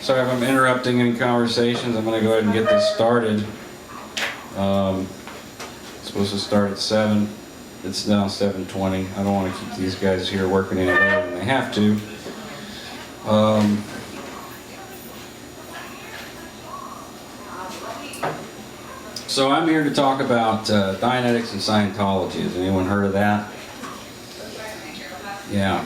Sorry if I'm interrupting any conversations. I'm going to go ahead and get this started. It's supposed to start at 7. It's now 7:20. I don't want to keep these guys here working any later than they have to. So I'm here to talk about Dianetics and Scientology. Has anyone heard of that? Yeah.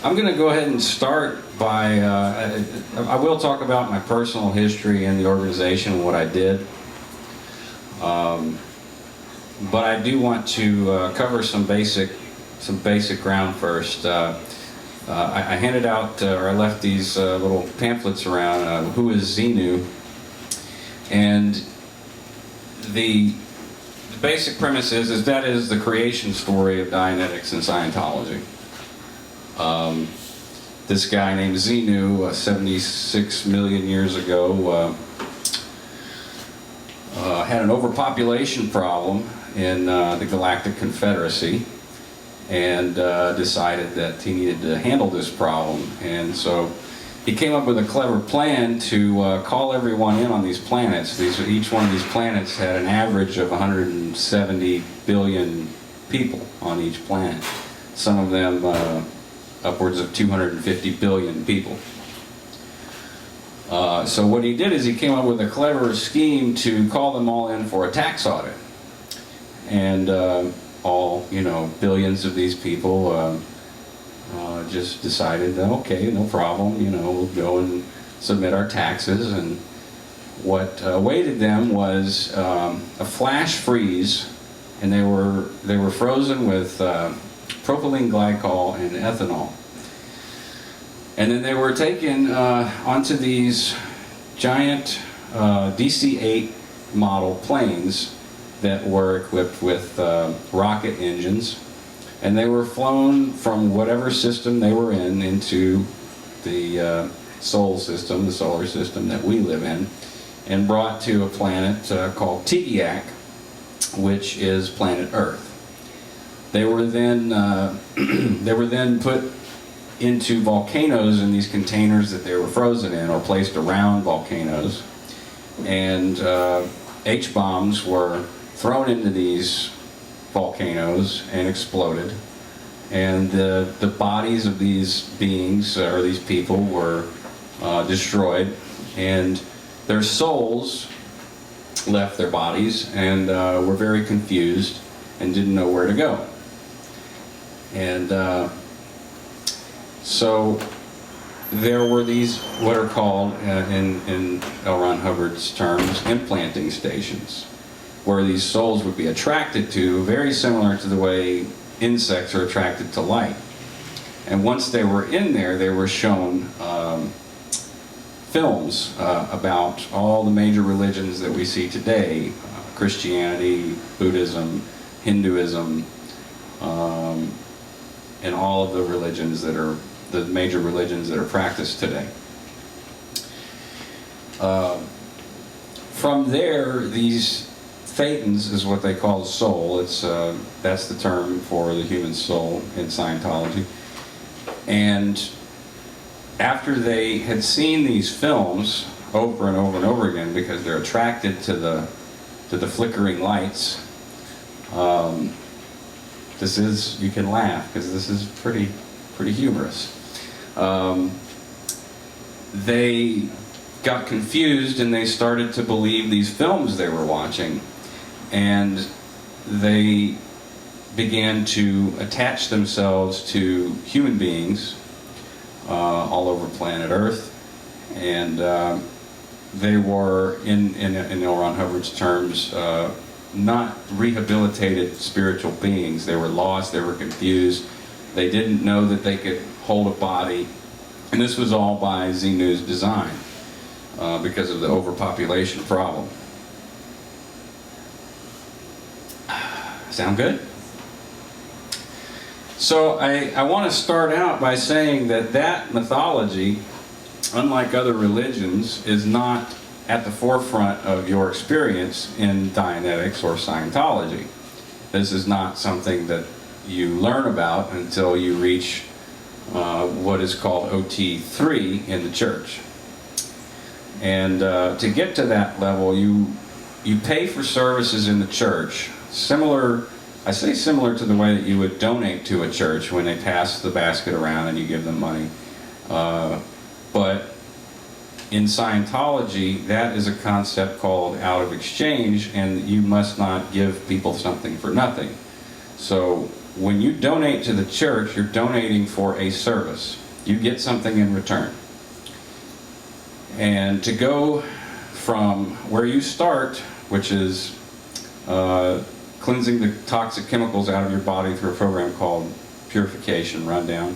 I'm going to go ahead and start by, I will talk about my personal history in the organization and what I did. But I do want to cover some basic ground first. I handed out, or I left these little pamphlets around, who is Xenu? And the basic premise is that is the creation story of Dianetics and Scientology. This guy named Xenu, 76 million years ago, had an overpopulation problem in the Galactic Confederacy, and decided that he needed to handle this problem. And so he came up with a clever plan to call everyone in on these planets. Each one of these planets had an average of 170 billion people on each planet. Some of them upwards of 250 billion people. So what he did is he came up with a clever scheme to call them all in for a tax audit. And all, billions of these people just decided, okay, no problem, we'll go and submit our taxes. And what awaited them was a flash freeze, and they were frozen with propylene glycol and ethanol. And then they were taken onto these giant DC-8 model planes that were equipped with rocket engines, and they were flown from whatever system they were in into the solar system that we live in, and brought to a planet called Theta, which is planet Earth. They were then put into volcanoes in these containers that they were frozen in, or placed around volcanoes, and H-bombs were thrown into these volcanoes and exploded, and the bodies of these beings, or these people, were destroyed, and their souls left their bodies and were very confused and didn't know where to go. And so there were these, what are called, in L. Ron Hubbard's terms, implanting stations, where these souls would be attracted to, very similar to the way insects are attracted to light. And once they were in there, they were shown films about all the major religions that we see today, Christianity, Buddhism, Hinduism, and all of the religions that are the major religions that are practiced today. From there, these Thetans is what they call the soul. That's the term for the human soul in Scientology. And after they had seen these films over and over and over again, because they're attracted to the flickering lights, you can laugh because this is pretty humorous. They got confused and they started to believe these films they were watching, and they began to attach themselves to human beings all over planet Earth, and they were, in L. Ron Hubbard's terms, not rehabilitated spiritual beings. They were lost, they were confused, they didn't know that they could hold a body, and this was all by Xenu's design because of the overpopulation problem. Sound good? So I want to start out by saying that mythology, unlike other religions, is not at the forefront of your experience in Dianetics or Scientology. This is not something that you learn about until you reach what is called OT3 in the church. And to get to that level, you pay for services in the church, similar, I say similar to the way that you would donate to a church when they pass the basket around and you give them money. But in Scientology, that is a concept called out of exchange, and you must not give people something for nothing. So when you donate to the church, you're donating for a service. You get something in return. And to go from where you start, which is cleansing the toxic chemicals out of your body through a program called Purification Rundown,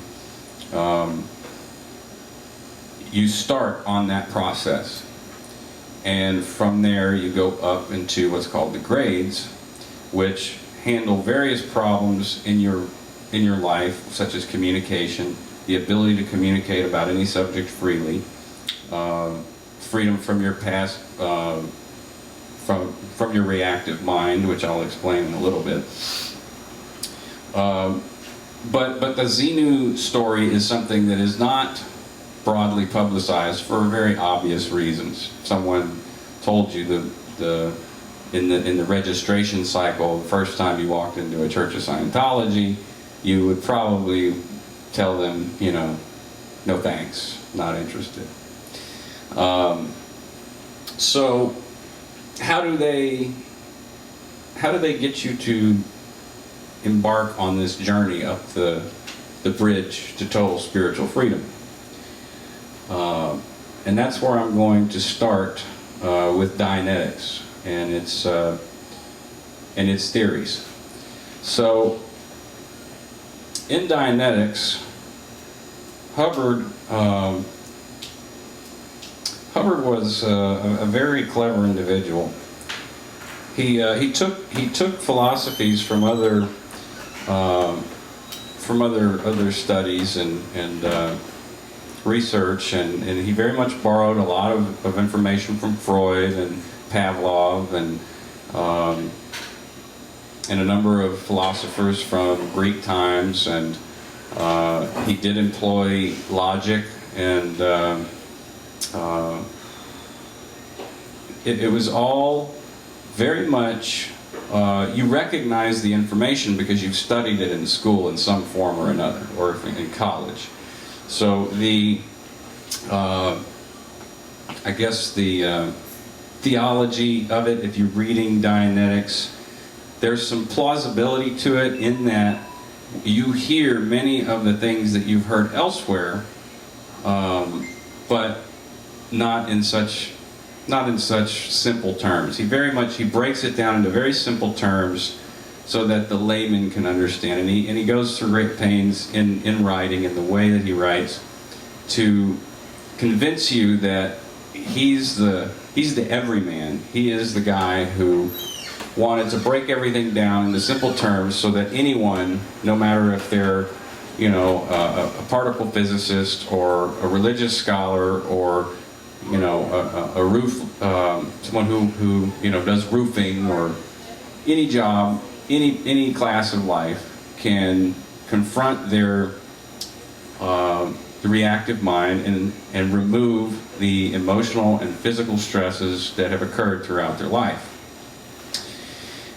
you start on that process. And from there you go up into what's called the grades, which handle various problems in your life, such as communication, the ability to communicate about any subject freely, freedom from your past, from your reactive mind, which I'll explain in a little bit. But the Xenu story is something that is not broadly publicized for very obvious reasons. Someone told you in the registration cycle, the first time you walked into a Church of Scientology, you would probably tell them, you know, no thanks, not interested. So how do they get you to embark on this journey up the bridge to total spiritual freedom? And that's where I'm going to start with Dianetics and its theories. So in Dianetics, Hubbard was a very clever individual. He took philosophies from other studies and research, and he very much borrowed a lot of information from Freud and Pavlov and a number of philosophers from Greek times, and he did employ logic, and it was all very much, you recognize the information because you've studied it in school in some form or another, or in college. So I guess the theology of it, if you're reading Dianetics, there's some plausibility to it in that you hear many of the things that you've heard elsewhere, but not in such simple terms. He breaks it down into very simple terms so that the layman can understand. And he goes through great pains in writing, in the way that he writes, to convince you that he's the everyman. He is the guy who wanted to break everything down into simple terms so that anyone, no matter if they're, you know, a particle physicist or a religious scholar or, you know, someone who you know does roofing or any job, any class of life, can confront their the reactive mind and remove the emotional and physical stresses that have occurred throughout their life.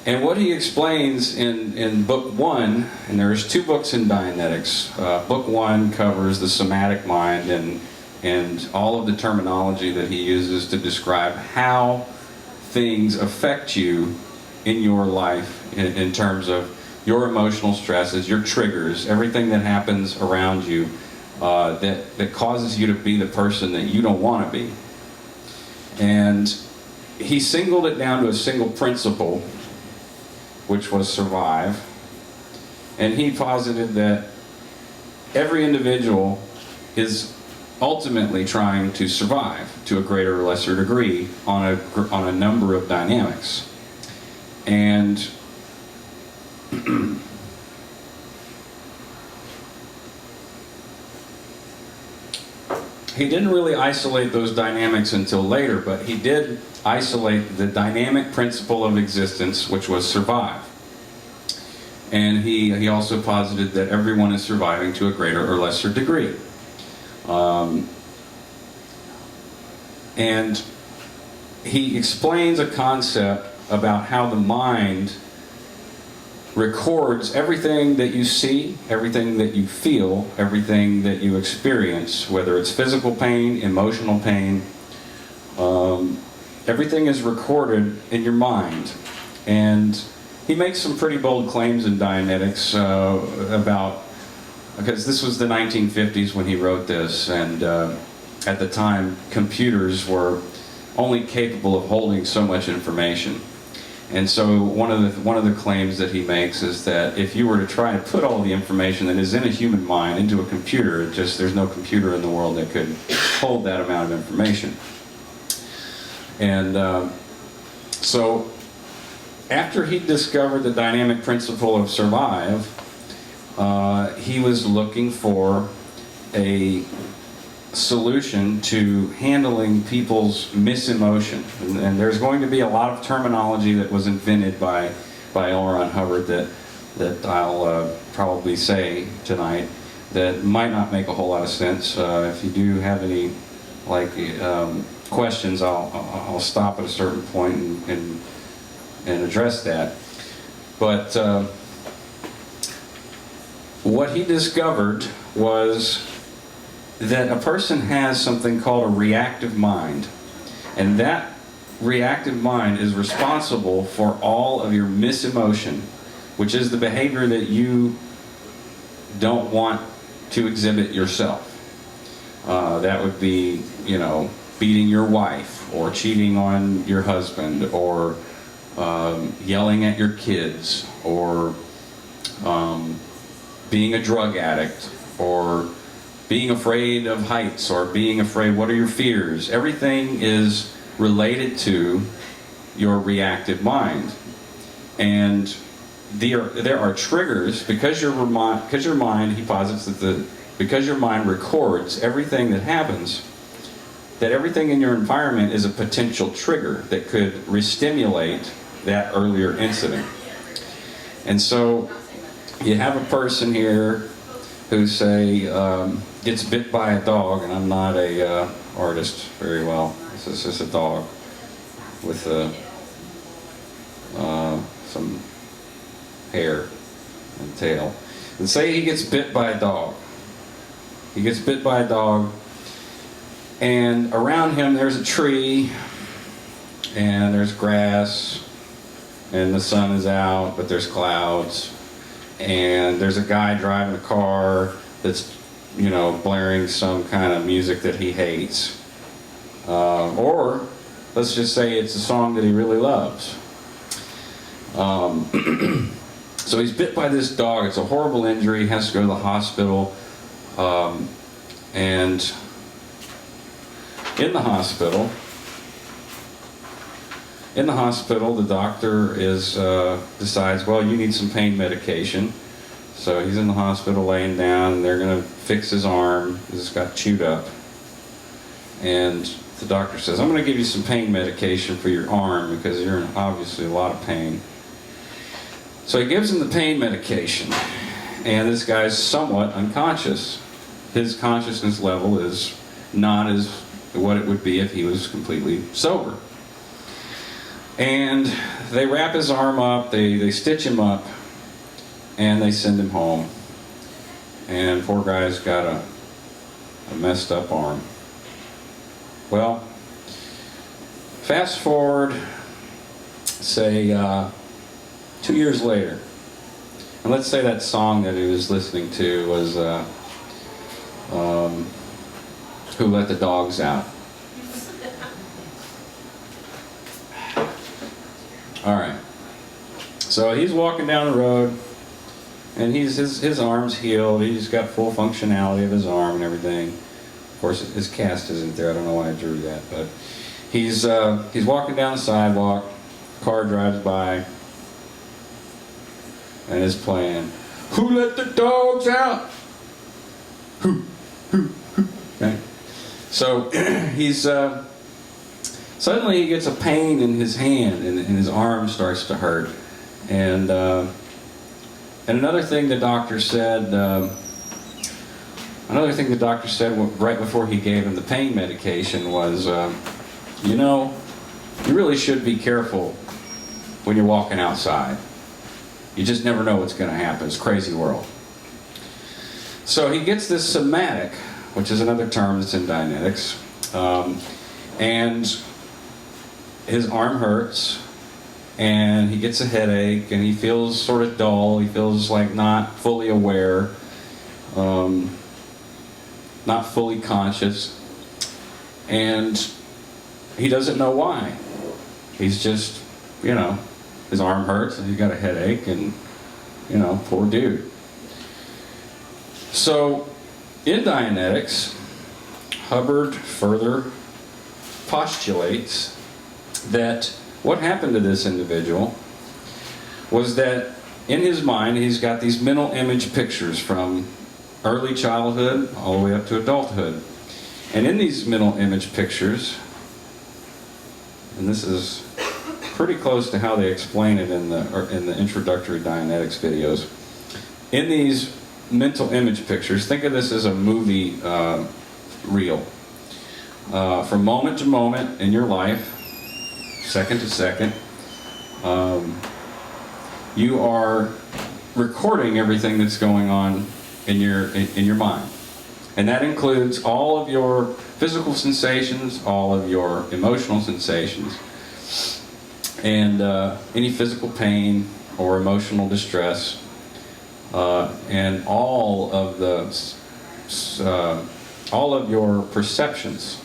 And what he explains in book 1, and there's 2 books in Dianetics. Book 1 covers the somatic mind and all of the terminology that he uses to describe how things affect you in your life in terms of your emotional stresses, your triggers, everything that happens around you that causes you to be the person that you don't want to be. And he singled it down to a single principle, which was survive. And he posited that every individual is ultimately trying to survive to a greater or lesser degree on a number of dynamics. And he didn't really isolate those dynamics until later, but he did isolate the dynamic principle of existence, which was survive. And he also posited that everyone is surviving to a greater or lesser degree. And he explains a concept about how the mind records everything that you see, everything that you feel, everything that you experience, whether it's physical pain, emotional pain. Everything is recorded in your mind. And he makes some pretty bold claims in Dianetics about, because this was the 1950s when he wrote this, and at the time computers were only capable of holding so much information. And so one of the claims that he makes is that if you were to try to put all the information that is in a human mind into a computer, there's no computer in the world that could hold that amount of information. And so after he discovered the dynamic principle of survive, he was looking for a solution to handling people's misemotion. And there's going to be a lot of terminology that was invented by L. Ron Hubbard that I'll probably say tonight that might not make a whole lot of sense. If you do have any questions, I'll stop at a certain point and address that. But what he discovered was that a person has something called a reactive mind, and that reactive mind is responsible for all of your misemotion, which is the behavior that you don't want to exhibit yourself. That would be, beating your wife, or cheating on your husband, or yelling at your kids, or being a drug addict, or being afraid of heights, or being afraid. What are your fears? Everything is related to your reactive mind. And there are triggers, because your mind, he posits that because your mind records everything that happens, that everything in your environment is a potential trigger that could restimulate that earlier incident. And so you have a person here who, say, gets bit by a dog, and I'm not a artist very well. This is just a dog with some hair and tail. And say he gets bit by a dog. He gets bit by a dog, and around him there's a tree, and there's grass, and the sun is out, but there's clouds, and there's a guy driving a car that's, blaring some kind of music that he hates. Or let's just say it's a song that he really loves. So he's bit by this dog. It's a horrible injury. He has to go to the hospital. And in the hospital, the doctor decides, well, you need some pain medication. So he's in the hospital laying down, and they're going to fix his arm. It's got chewed up. And the doctor says, I'm going to give you some pain medication for your arm because you're in obviously a lot of pain. So he gives him the pain medication, and this guy's somewhat unconscious. His consciousness level is not as what it would be if he was completely sober. And they wrap his arm up, they stitch him up, and they send him home. And poor guy's got a messed up arm. Well, fast forward, say 2 years later, and let's say that song that he was listening to was Who Let the Dogs Out. Alright, so he's walking down the road, and his arm's healed. He's got full functionality of his arm and everything. Of course, his cast isn't there. I don't know why I drew that, but he's walking down the sidewalk. Car drives by, and is playing "Who Let the Dogs Out?" Who? Okay. So he's suddenly he gets a pain in his hand, and his arm starts to hurt, and And another thing the doctor said right before he gave him the pain medication was, you know, you really should be careful when you're walking outside. You just never know what's going to happen. It's a crazy world. So he gets this somatic, which is another term that's in Dianetics, and his arm hurts, and he gets a headache, and he feels sort of dull. He feels like not fully aware, not fully conscious, and he doesn't know why. He's just, you know, his arm hurts, and he's got a headache, and, you know, poor dude. So, in Dianetics, Hubbard further postulates that what happened to this individual was that in his mind he's got these mental image pictures from early childhood all the way up to adulthood. And in these mental image pictures, and this is pretty close to how they explain it in the introductory Dianetics videos, in these mental image pictures, think of this as a movie reel. From moment to moment in your life, second to second, you are recording everything that's going on in your mind. And that includes all of your physical sensations, all of your emotional sensations, and any physical pain or emotional distress, and all of your perceptions.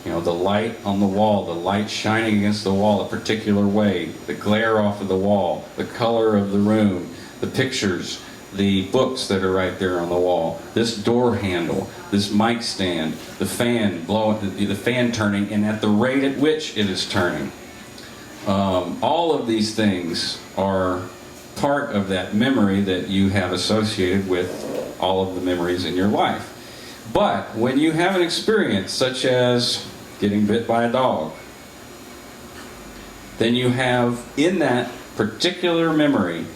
You know, the light on the wall, the light shining against the wall a particular way, the glare off of the wall, the color of the room, the pictures, the books that are right there on the wall, this door handle, this mic stand, the fan blowing, the fan turning, and at the rate at which it is turning. All of these things are part of that memory that you have associated with all of the memories in your life. But when you have an experience such as getting bit by a dog, then you have in that particular memory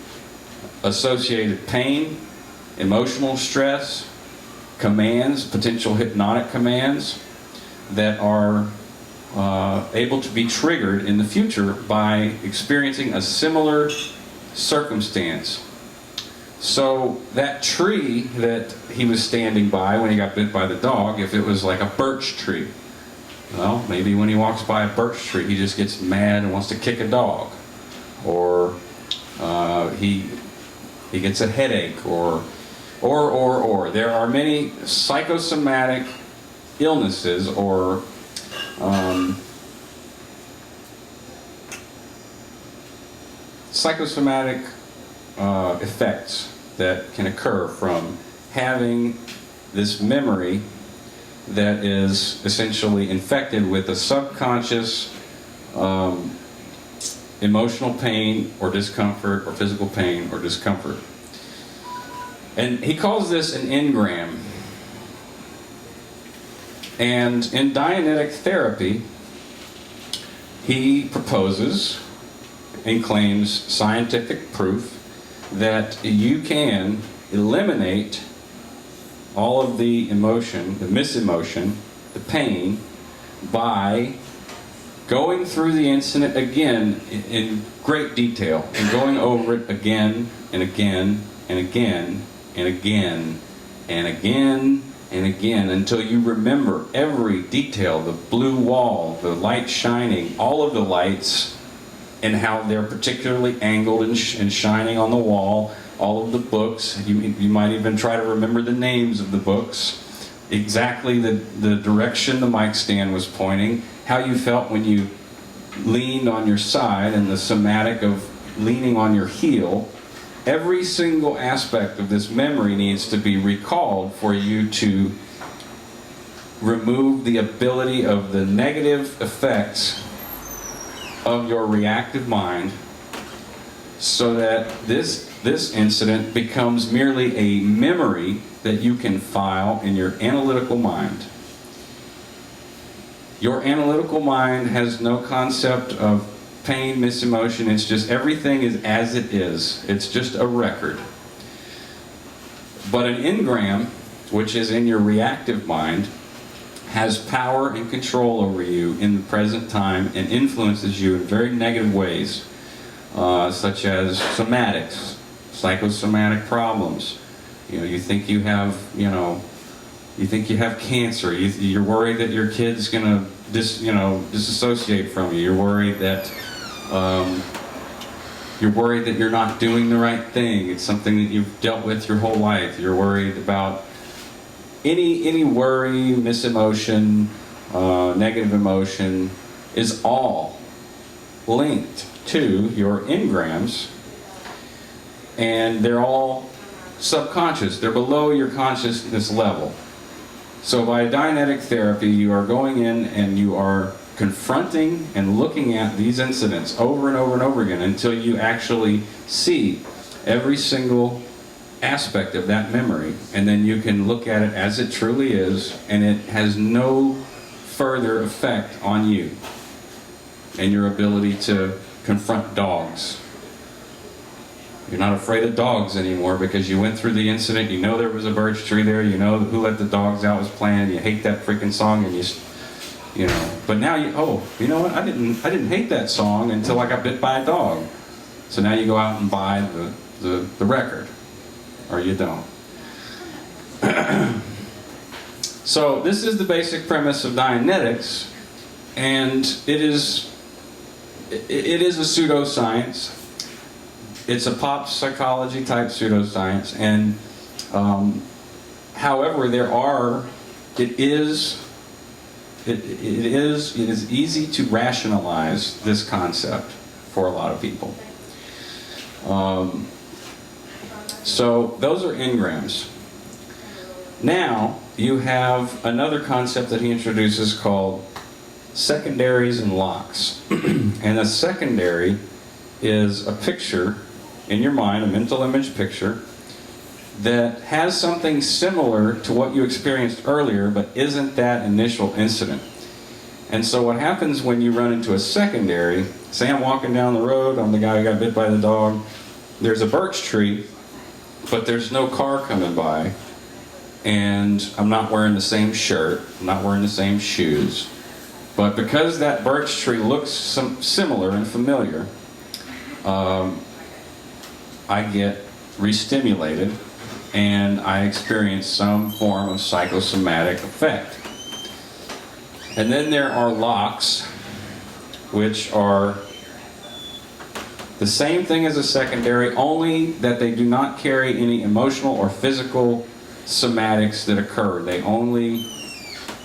associated pain, emotional stress, commands, potential hypnotic commands that are able to be triggered in the future by experiencing a similar circumstance. So that tree that he was standing by when he got bit by the dog, if it was like a birch tree, well, maybe when he walks by a birch tree he just gets mad and wants to kick a dog, or he gets a headache, or there are many psychosomatic illnesses or psychosomatic effects that can occur from having this memory that is essentially infected with a subconscious emotional pain or discomfort, or physical pain or discomfort. And he calls this an engram. And in Dianetic therapy, he proposes and claims scientific proof that you can eliminate all of the emotion, the misemotion, the pain, by going through the incident again in great detail and going over it again and again and again and again and again and again until you remember every detail, the blue wall, the light shining, all of the lights, and how they're particularly angled and shining on the wall, all of the books. You might even try to remember the names of the books, exactly the direction the mic stand was pointing, how you felt when you leaned on your side, and the somatic of leaning on your heel. Every single aspect of this memory needs to be recalled for you to remove the ability of the negative effects of your reactive mind, so that this incident becomes merely a memory that you can file in your analytical mind. Your analytical mind has no concept of pain, misemotion. It's just everything is as it is. It's just a record. But an engram, which is in your reactive mind, has power and control over you in the present time and influences you in very negative ways, such as somatics, psychosomatic problems. You think you have, you think you have cancer. You're worried that your kid's gonna disassociate from you. You're worried that you're not doing the right thing. It's something that you've dealt with your whole life. You're worried about any worry, misemotion, negative emotion is all linked to your engrams, and they're all subconscious. They're below your consciousness level. So by Dianetic therapy, you are going in and you are confronting and looking at these incidents over and over and over again until you actually see every single aspect of that memory, and then you can look at it as it truly is, and it has no further effect on you and your ability to confront dogs. You're not afraid of dogs anymore because you went through the incident. You know there was a birch tree there. You know Who Let the Dogs Out was playing. You hate that freaking song, and you know. But now you know what? I didn't hate that song until I got bit by a dog. So now you go out and buy the record, or you don't. So this is the basic premise of Dianetics, and it is a pseudoscience. It's a pop psychology type pseudoscience, and however, it is easy to rationalize this concept for a lot of people. So those are engrams. Now you have another concept that he introduces called secondaries and locks. And a secondary is a picture in your mind, a mental image picture, that has something similar to what you experienced earlier, but isn't that initial incident. And so what happens when you run into a secondary, say I'm walking down the road, I'm the guy who got bit by the dog, there's a birch tree, but there's no car coming by, and I'm not wearing the same shirt, I'm not wearing the same shoes, but because that birch tree looks similar and familiar, I get re-stimulated and I experience some form of psychosomatic effect. And then there are locks, which are the same thing as a secondary, only that they do not carry any emotional or physical somatics that occur. They only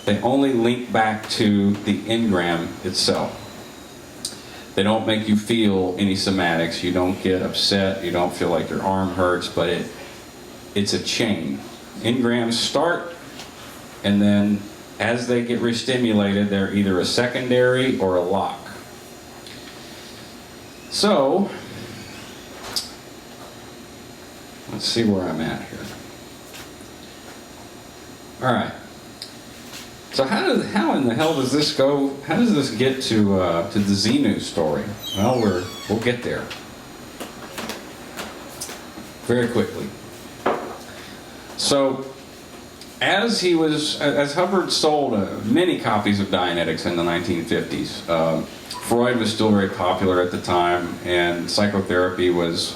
link back to the engram itself. They don't make you feel any somatics. You don't get upset. You don't feel like your arm hurts, but it's a chain. Engrams start, and then as they get re-stimulated, they're either a secondary or a lock. So, let's see where I'm at here. All right. So how in the hell does this go? How does this get to the Xenu story? Well, we'll get there very quickly. So, as Hubbard sold many copies of Dianetics in the 1950s, Freud was still very popular at the time, and psychotherapy was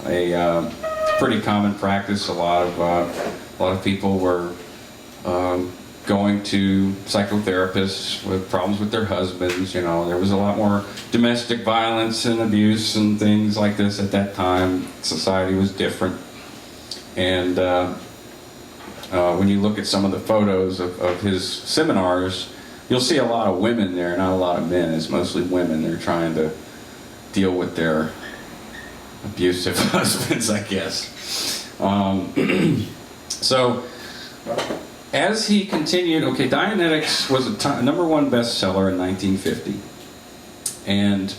a pretty common practice. A lot of people were going to psychotherapists with problems with their husbands. You know, there was a lot more domestic violence and abuse and things like this at that time. Society was different, and when you look at some of the photos of his seminars, you'll see a lot of women there, not a lot of men. It's mostly women. They're trying to deal with their abusive husbands, I guess. So, as he continued, okay, Dianetics was a #1 bestseller in 1950. And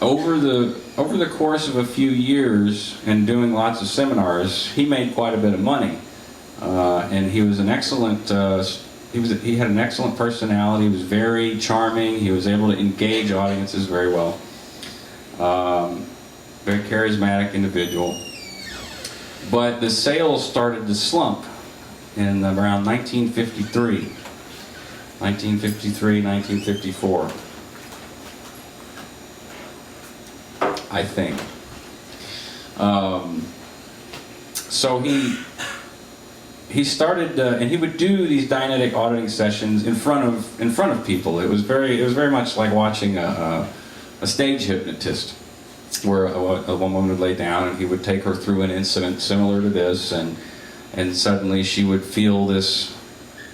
over the course of a few years and doing lots of seminars, he made quite a bit of money. And he was an excellent, he had an excellent personality. He was very charming. He was able to engage audiences very well. Very charismatic individual. But the sales started to slump in around 1953, 1954, I think. So he started, and he would do these Dianetic auditing sessions in front of people. It was very much like watching a stage hypnotist, where a woman would lay down and he would take her through an incident similar to this, and suddenly she would feel this.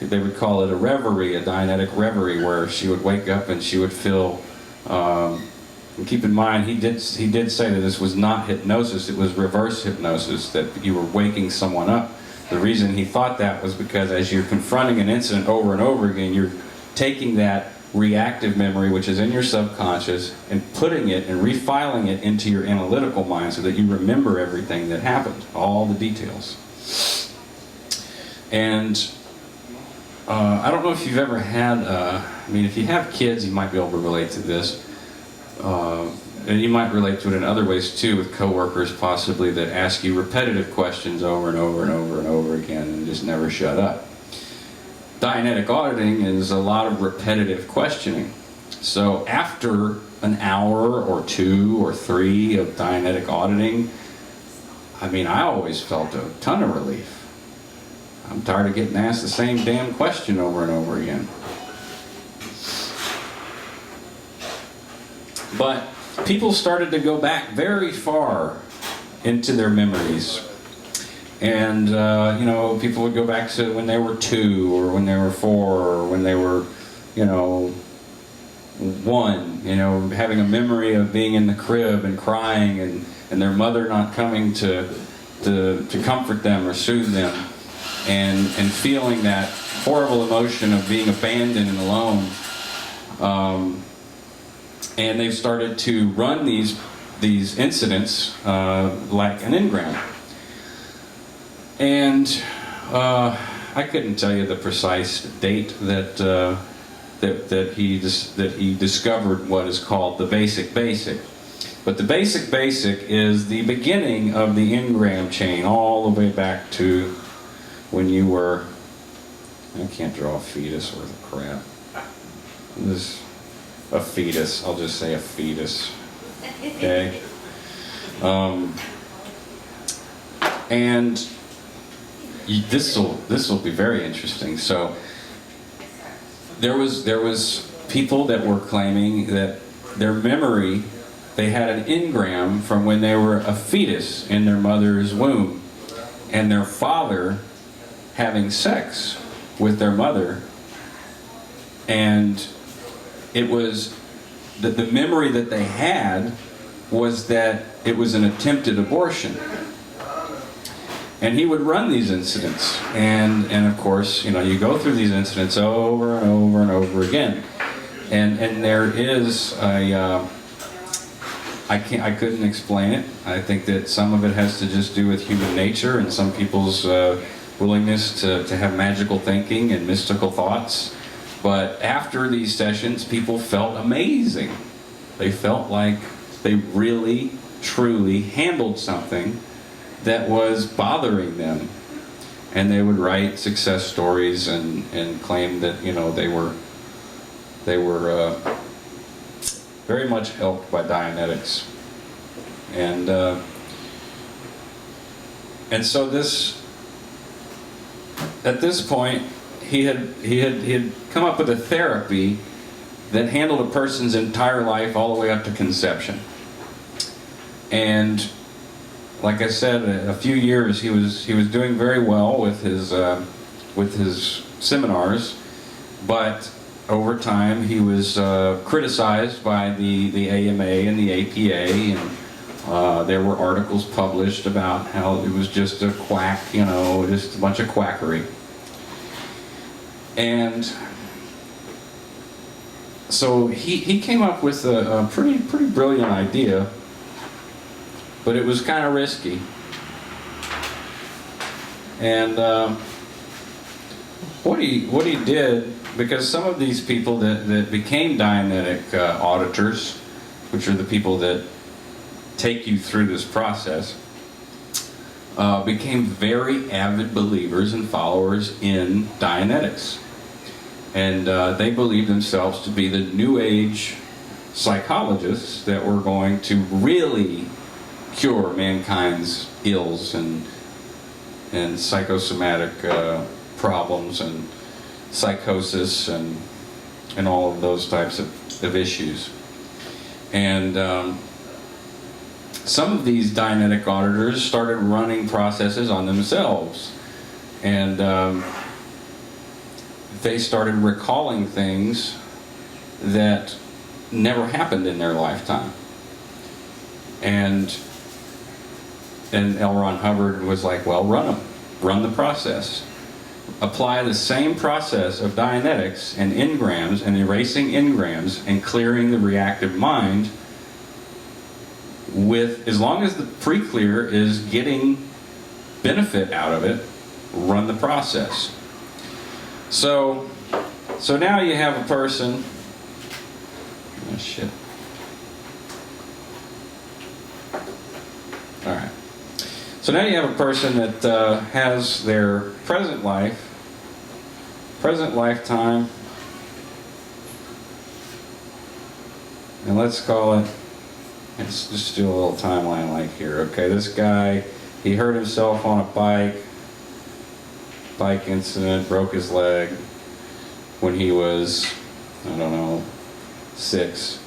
They would call it a reverie, a Dianetic reverie, where she would wake up and she would feel. And keep in mind, he did say that this was not hypnosis; it was reverse hypnosis, that you were waking someone up. The reason he thought that was because as you're confronting an incident over and over again, you're taking that reactive memory, which is in your subconscious, and putting it and refiling it into your analytical mind so that you remember everything that happened, all the details. And I don't know if you've ever had, I mean, if you have kids, you might be able to relate to this. And you might relate to it in other ways too, with coworkers possibly that ask you repetitive questions over and over and over and over again and just never shut up. Dianetic auditing is a lot of repetitive questioning. So after an hour or 2 or 3 of Dianetic auditing, I mean, I always felt a ton of relief. I'm tired of getting asked the same damn question over and over again. But people started to go back very far into their memories. And, you know, people would go back to when they were 2 or when they were 4 or when they were, you know, 1, you know, having a memory of being in the crib and crying and their mother not coming to comfort them or soothe them, and feeling that horrible emotion of being abandoned and alone. And they've started to run these incidents like an engram. And I couldn't tell you the precise date that he discovered what is called the basic. But the basic is the beginning of the engram chain, all the way back to when you were. I can't draw a fetus worth of crap. This. A fetus. I'll just say a fetus. Okay. And this will be very interesting. So there was people that were claiming that their memory, they had an engram from when they were a fetus in their mother's womb, and their father having sex with their mother, and it was that the memory that they had was that it was an attempted abortion. And he would run these incidents, and of course, you know, you go through these incidents over and over and over again, and there is a I couldn't explain it. I think that some of it has to just do with human nature and some people's willingness to have magical thinking and mystical thoughts. But after these sessions, people felt amazing. They felt like they really, truly handled something that was bothering them. And they would write success stories and claim that, you know, they were very much helped by Dianetics. And so at this point, he had come up with a therapy that handled a person's entire life all the way up to conception. And like I said, a few years he was doing very well with his seminars, but over time he was criticized by the AMA and the APA, and there were articles published about how it was just a quack, you know, just a bunch of quackery. And so he came up with a pretty brilliant idea, but it was kind of risky. And what he did, because some of these people that became Dianetic auditors, which are the people that take you through this process, became very avid believers and followers in Dianetics. And they believed themselves to be the New Age psychologists that were going to really cure mankind's ills and psychosomatic problems and psychosis and all of those types of issues. And some of these Dianetic auditors started running processes on themselves, and they started recalling things that never happened in their lifetime. And L. Ron Hubbard was like, well, run the process. Apply the same process of Dianetics and engrams and erasing engrams and clearing the reactive mind with, as long as the pre-clear is getting benefit out of it, run the process. So now you have a person, oh shit. All right. So now you have a person that has their present lifetime, and let's call it, let's just do a little timeline like here. Okay, this guy, he hurt himself on a bike incident, broke his leg when he was, I don't know, 6.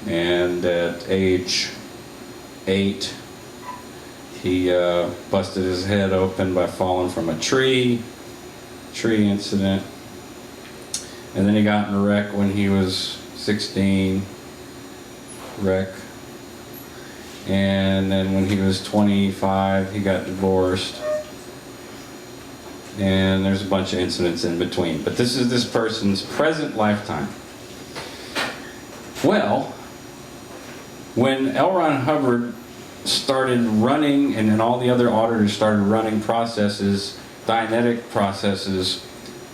And at age 8, he busted his head open by falling from a tree incident. And then he got in a wreck when he was 16, wreck. And then when he was 25, he got divorced. And there's a bunch of incidents in between. But this is this person's present lifetime. Well, when L. Ron Hubbard started running, and then all the other auditors started running processes, Dianetic processes,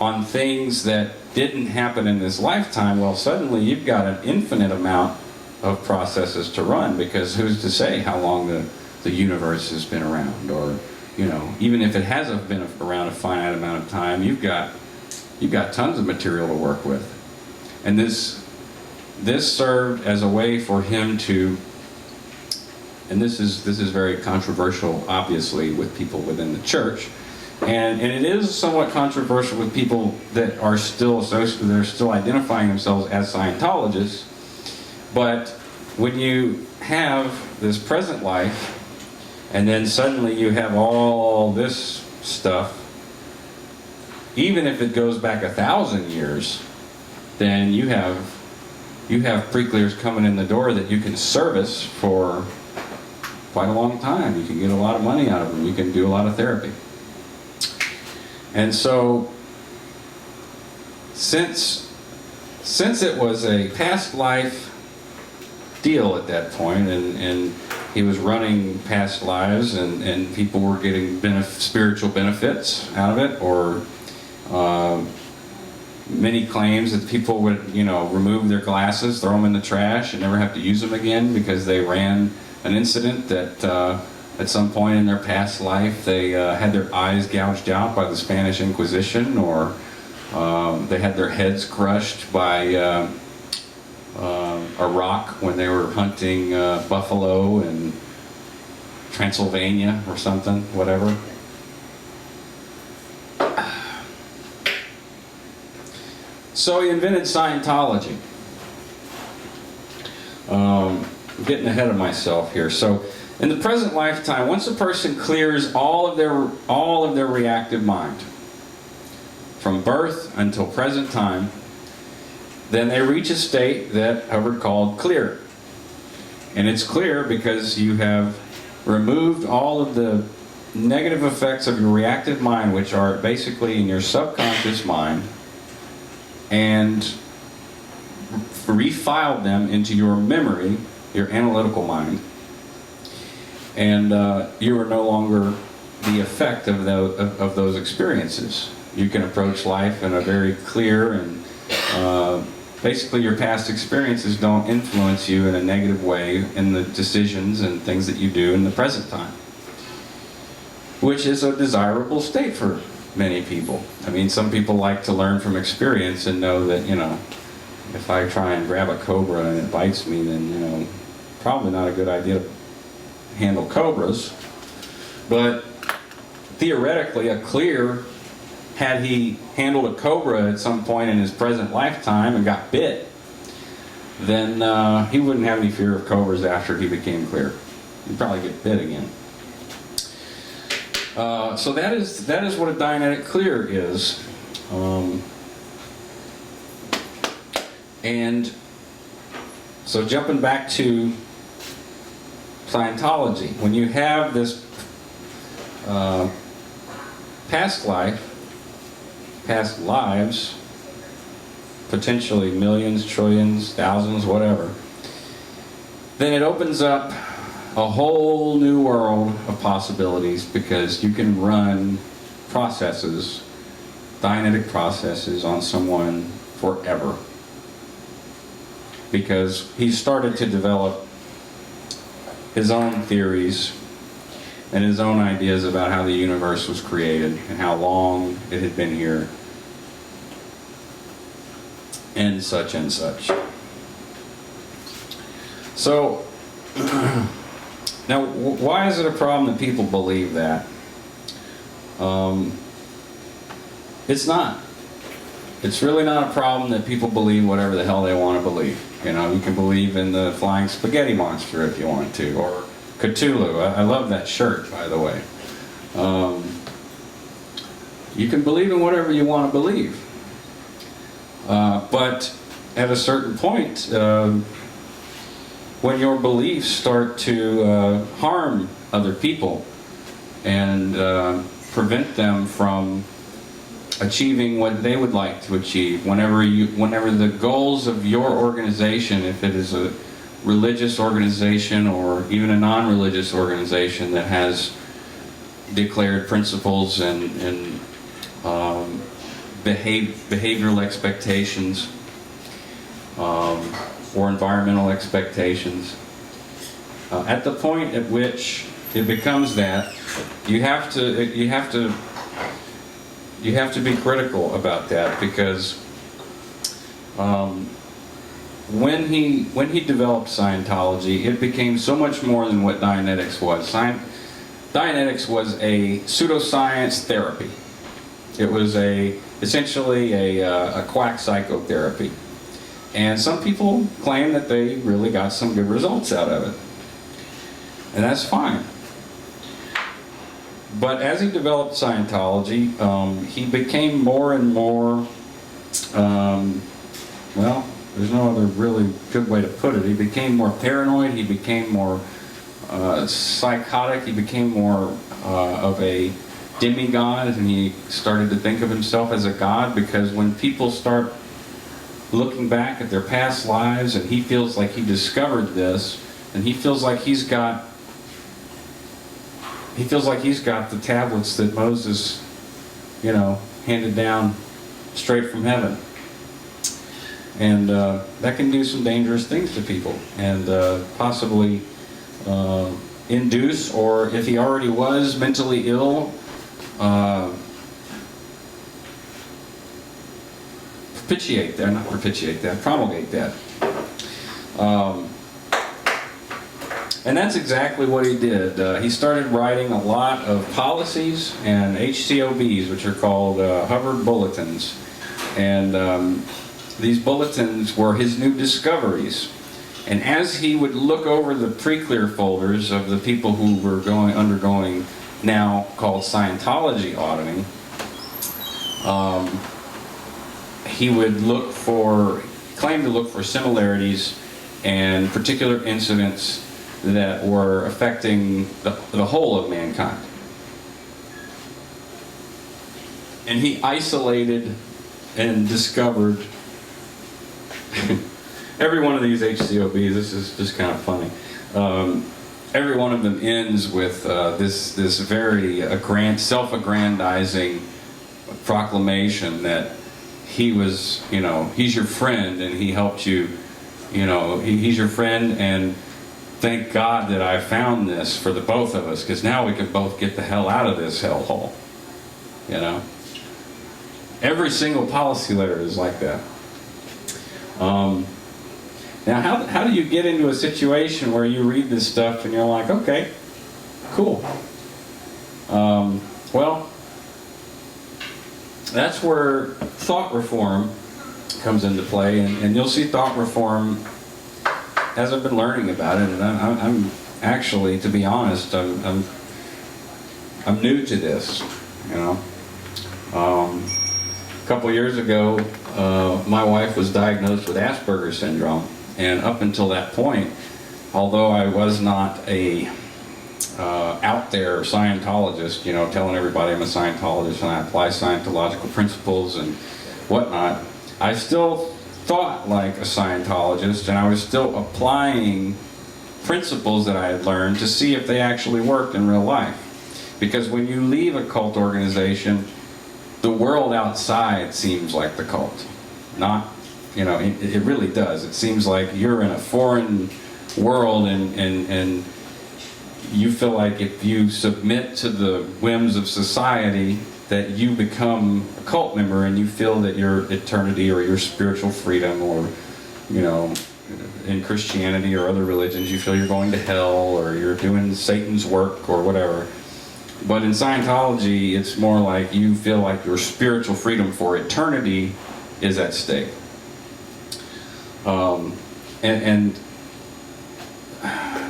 on things that didn't happen in this lifetime, well, suddenly you've got an infinite amount of processes to run, because who's to say how long the universe has been around, or, you know, even if it hasn't been around a finite amount of time, you've got tons of material to work with. And this served as a way for him to, and this is very controversial, obviously, with people within the church, and it is somewhat controversial with people that are still identifying themselves as Scientologists. But when you have this present life, and then suddenly you have all this stuff, even if it goes back 1,000 years, then you have pre-clears coming in the door that you can service for quite a long time. You can get a lot of money out of them. You can do a lot of therapy. And so, since it was a past life deal at that point, and he was running past lives, and people were getting spiritual benefits out of it, or many claims that people would, remove their glasses, throw them in the trash, and never have to use them again because they ran an incident that at some point in their past life they had their eyes gouged out by the Spanish Inquisition, or they had their heads crushed by a rock when they were hunting buffalo in Transylvania or something, whatever. So he invented Scientology. I'm getting ahead of myself here. So in the present lifetime, once a person clears all of their reactive mind, from birth until present time, then they reach a state that Hubbard called clear. And it's clear because you have removed all of the negative effects of your reactive mind, which are basically in your subconscious mind, and refiled them into your memory, your analytical mind. And you are no longer the effect of those experiences. You can approach life in a very clear and basically your past experiences don't influence you in a negative way in the decisions and things that you do in the present time. which is a desirable state for many people. I mean, some people like to learn from experience and know that, you know, if I try and grab a cobra and it bites me, then, you know, probably not a good idea to handle cobras. But theoretically, a clear, had he handled a cobra at some point in his present lifetime and got bit, then he wouldn't have any fear of cobras after he became clear. He'd probably get bit again. So that is what a Dianetic clear is. And so jumping back to Scientology, when you have this past life, past lives, potentially millions, trillions, thousands, whatever, then it opens up a whole new world of possibilities, because you can run processes, Dianetic processes, on someone forever. Because he started to develop his own theories and his own ideas about how the universe was created and how long it had been here, and such and such. So, now, why is it a problem that people believe that? It's not. It's really not a problem that people believe whatever the hell they want to believe. You know, you can believe in the flying spaghetti monster if you want to, or Cthulhu. I love that shirt, by the way. You can believe in whatever you want to believe. But at a certain point, when your beliefs start to harm other people and prevent them from achieving what they would like to achieve, whenever the goals of your organization, if it is a religious organization or even a non-religious organization that has declared principles and behavioral expectations or environmental expectations, at the point at which it becomes that, you have to be critical about that, because when he developed Scientology, it became so much more than what Dianetics was. Dianetics was a pseudoscience therapy. It was essentially a quack psychotherapy. And some people claim that they really got some good results out of it. And that's fine. But as he developed Scientology, he became more and more, well, there's no other really good way to put it. He became more paranoid, he became more psychotic, he became more of a demigod, and he started to think of himself as a god, because when people start looking back at their past lives and he feels like he discovered this, and he feels like he's got the tablets that Moses, you know, handed down straight from heaven. And that can do some dangerous things to people, and possibly induce, or if he already was mentally ill, promulgate that. And that's exactly what he did. He started writing a lot of policies and HCOBs, which are called Hubbard Bulletins. And these bulletins were his new discoveries. And as he would look over the pre-clear folders of the people who were undergoing now called Scientology auditing, he would claim to look for similarities and particular incidents that were affecting the whole of mankind. And he isolated and discovered every one of these HCOBs. This is just kind of funny. Every one of them ends with this very self-aggrandizing proclamation that he was, he's your friend and he helped you, he's your friend, and thank God that I found this for the both of us, because now we can both get the hell out of this hellhole. You know? Every single policy letter is like that. Now, how do you get into a situation where you read this stuff and you're like, okay, cool. Well, that's where thought reform comes into play, and you'll see thought reform as I've been learning about it. And I'm actually, to be honest, I'm new to this. You know, a couple years ago, my wife was diagnosed with Asperger's syndrome, and up until that point, although I was not a out there Scientologist, you know, telling everybody I'm a Scientologist and I apply Scientological principles and whatnot, I still thought like a Scientologist, and I was still applying principles that I had learned to see if they actually worked in real life. Because when you leave a cult organization, the world outside seems like the cult. Not, you know, it really does. It seems like you're in a foreign world, and you feel like if you submit to the whims of society, that you become a cult member, and you feel that your eternity or your spiritual freedom, or, you know, in Christianity or other religions, you feel you're going to hell or you're doing Satan's work or whatever. But in Scientology, it's more like you feel like your spiritual freedom for eternity is at stake.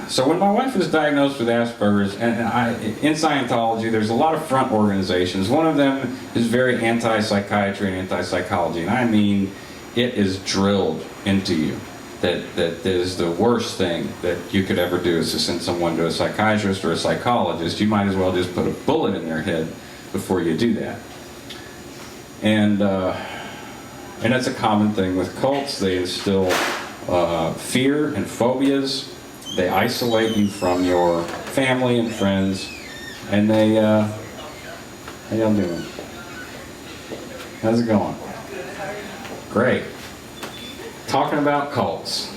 So when my wife was diagnosed with Asperger's, in Scientology, there's a lot of front organizations. One of them is very anti-psychiatry and anti-psychology, and I mean, it is drilled into you that is the worst thing that you could ever do is to send someone to a psychiatrist or a psychologist. You might as well just put a bullet in their head before you do that. And that's a common thing with cults. They instill fear and phobias. They isolate you from your family and friends, and they, how y'all doing? How's it going? Great. Talking about cults.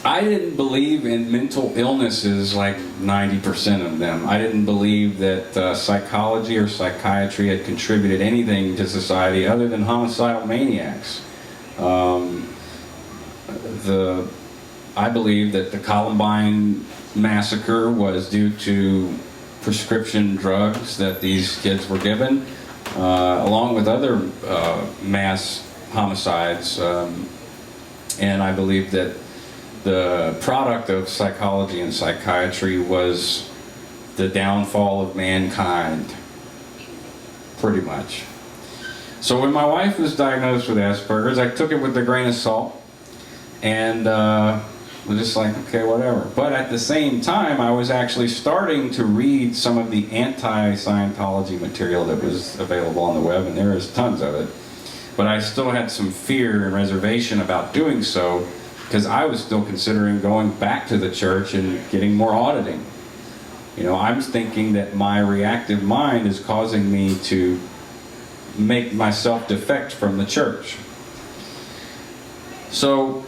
I didn't believe in mental illnesses like 90% of them. I didn't believe that psychology or psychiatry had contributed anything to society other than homicidal maniacs. I believe that the Columbine massacre was due to prescription drugs that these kids were given, along with other mass homicides. And I believe that the product of psychology and psychiatry was the downfall of mankind, pretty much. So when my wife was diagnosed with Asperger's, I took it with a grain of salt, and was just like, okay, whatever. But at the same time, I was actually starting to read some of the anti-Scientology material that was available on the web, and there is tons of it. But I still had some fear and reservation about doing so, because I was still considering going back to the church and getting more auditing. You know, I'm thinking that my reactive mind is causing me to make myself defect from the church. So,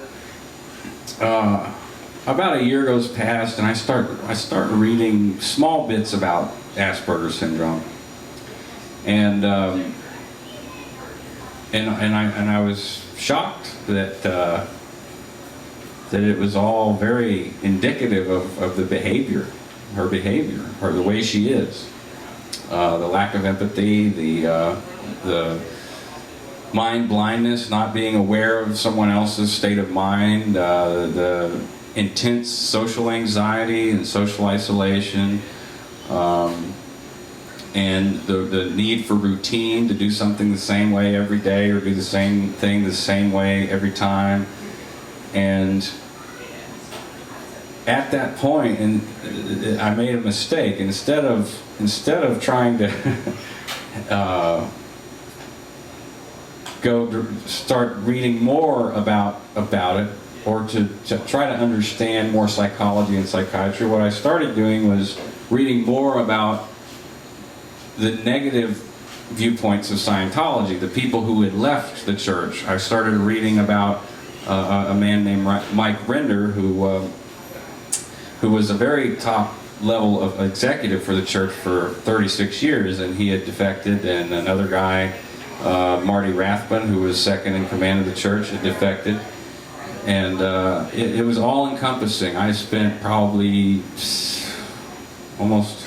about a year goes past, and I start reading small bits about Asperger's syndrome, and I was shocked that it was all very indicative of the behavior, her behavior, or the way she is. The lack of empathy, the mind blindness, not being aware of someone else's state of mind, the intense social anxiety and social isolation, and the need for routine, to do something the same way every day or do the same thing the same way every time. And at that point, I made a mistake. Instead of trying to start reading more about it, or to try to understand more psychology and psychiatry, what I started doing was reading more about the negative viewpoints of Scientology, the people who had left the church. I started reading about a man named Mike Render, who was a very top level of executive for the church for 36 years, and he had defected, and another guy, Marty Rathbun, who was second in command of the church, had defected. And it was all encompassing. I spent probably almost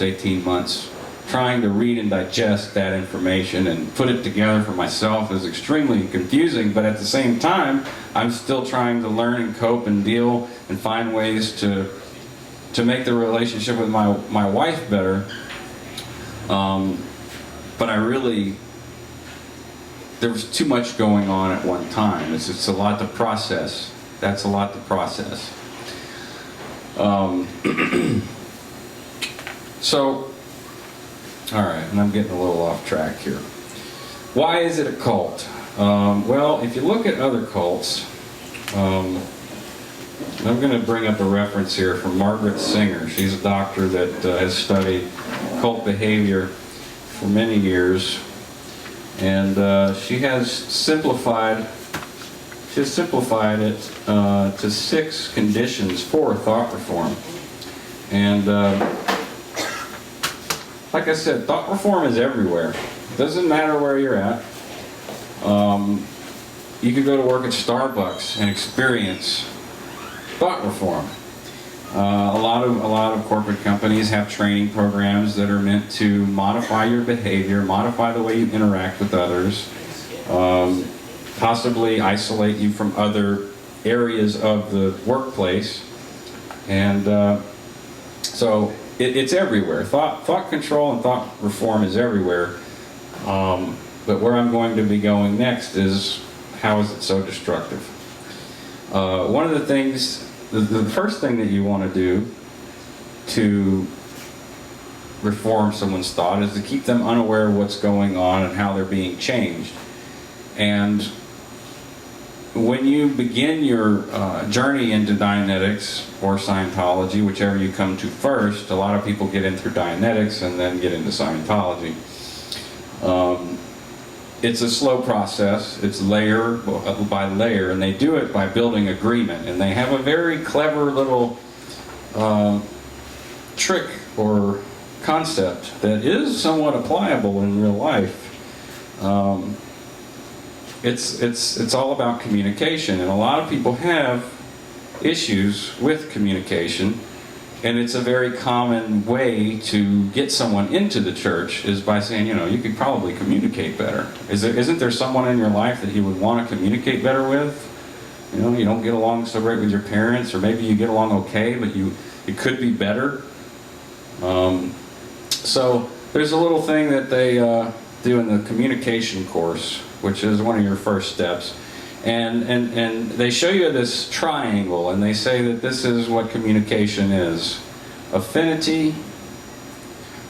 18 months trying to read and digest that information and put it together for myself. It was extremely confusing, but at the same time, I'm still trying to learn and cope and deal and find ways to make the relationship with my wife better. But there was too much going on at one time. It's a lot to process. That's a lot to process. So, all right, and I'm getting a little off track here. Why is it a cult? Well, if you look at other cults, I'm going to bring up a reference here from Margaret Singer. She's a doctor that has studied cult behavior for many years, and she has simplified it to 6 conditions for thought reform. And like I said, thought reform is everywhere. It doesn't matter where you're at. You could go to work at Starbucks and experience thought reform. A lot of corporate companies have training programs that are meant to modify your behavior, modify the way you interact with others, possibly isolate you from other areas of the workplace, and so it's everywhere. Thought control and thought reform is everywhere. But where I'm going to be going next is, how is it so destructive? One of the things, the first thing that you want to do to reform someone's thought is to keep them unaware of what's going on and how they're being changed. And when you begin your journey into Dianetics or Scientology, whichever you come to first, a lot of people get in through Dianetics and then get into Scientology. It's a slow process. It's layer by layer, and they do it by building agreement. And they have a very clever little trick or concept that is somewhat applicable in real life. It's all about communication, and a lot of people have issues with communication, and it's a very common way to get someone into the church is by saying, you know, you could probably communicate better. Isn't there someone in your life that you would want to communicate better with? You know, you don't get along so great with your parents, or maybe you get along okay, but it could be better. So there's a little thing that they do in the communication course, which is one of your first steps. And they show you this triangle, and they say that this is what communication is: affinity,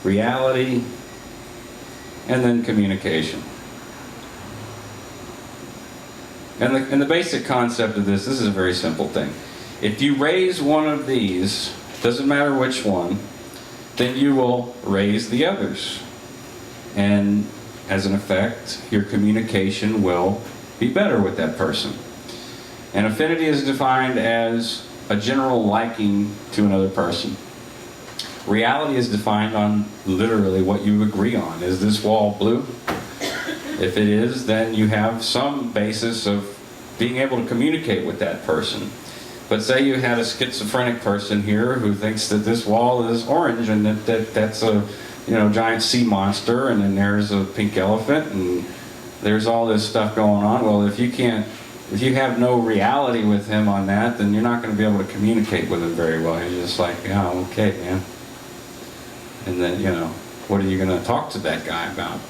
reality, and then communication. And the basic concept of this is a very simple thing. If you raise one of these, doesn't matter which one, then you will raise the others. And as an effect, your communication will be better with that person. And affinity is defined as a general liking to another person. Reality is defined on literally what you agree on. Is this wall blue? If it is, then you have some basis of being able to communicate with that person. But say you had a schizophrenic person here who thinks that this wall is orange and that's a giant sea monster, and then there's a pink elephant, and there's all this stuff going on. Well, if you have no reality with him on that, then you're not going to be able to communicate with him very well. You're just like, yeah, okay, man. And then, what are you going to talk to that guy about?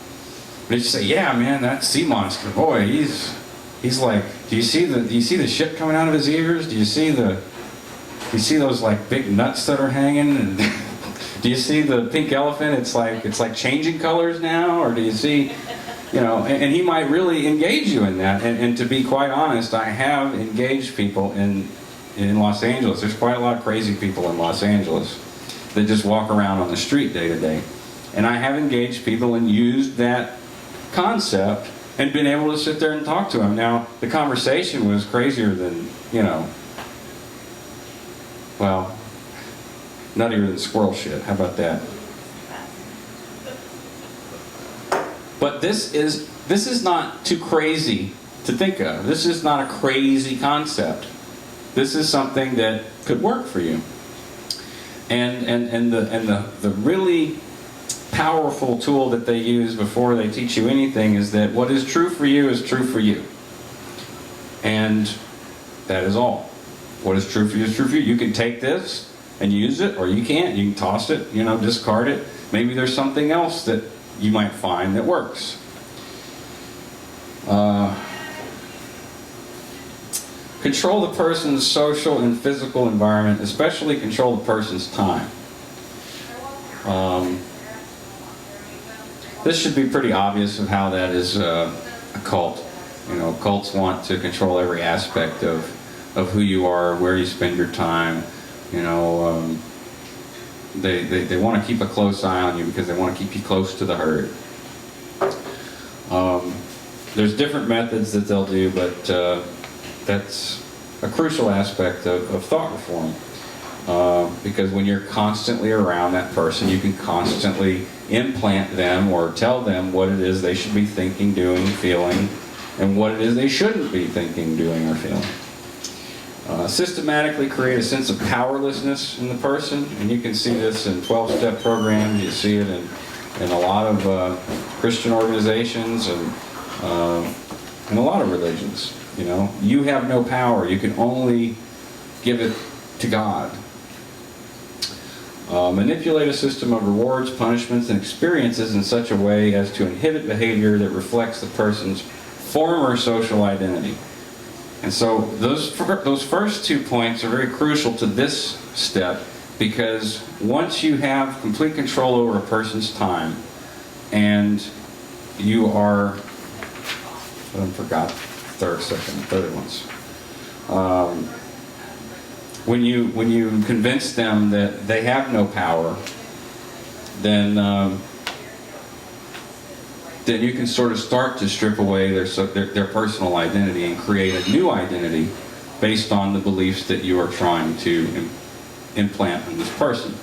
But you say, yeah, man, that sea monster, boy, he's like, do you see the shit coming out of his ears? Do you see those like big nuts that are hanging? And do you see the pink elephant? It's like changing colors now, or do you see, and he might really engage you in that. And to be quite honest, I have engaged people in Los Angeles. There's quite a lot of crazy people in Los Angeles that just walk around on the street day to day. And I have engaged people and used that concept and been able to sit there and talk to them. Now, the conversation was crazier than, you know, well, nuttier than squirrel shit. How about that? But this is not too crazy to think of. This is not a crazy concept. This is something that could work for you. And the really powerful tool that they use before they teach you anything is that what is true for you is true for you. And that is all. What is true for you is true for you. You can take this and use it, or you can't. You can toss it, you know, discard it. Maybe there's something else that you might find that works. Control the person's social and physical environment, especially control the person's time. This should be pretty obvious of how that is a cult. You know, cults want to control every aspect of who you are, where you spend your time. You know, they want to keep a close eye on you because they want to keep you close to the herd. There's different methods that they'll do, but that's a crucial aspect of thought reform. Because when you're constantly around that person, you can constantly implant them or tell them what it is they should be thinking, doing, feeling, and what it is they shouldn't be thinking, doing, or feeling. Systematically create a sense of powerlessness in the person, and you can see this in 12-step programs. You see it in a lot of Christian organizations and in a lot of religions. You know, you have no power. You can only give it to God. Manipulate a system of rewards, punishments, and experiences in such a way as to inhibit behavior that reflects the person's former social identity. And so those first 2 points are very crucial to this step, because once you have complete control over a person's time, and you are, I forgot the third ones. When you convince them that they have no power, then you can sort of start to strip away their personal identity and create a new identity based on the beliefs that you are trying to implant in this person.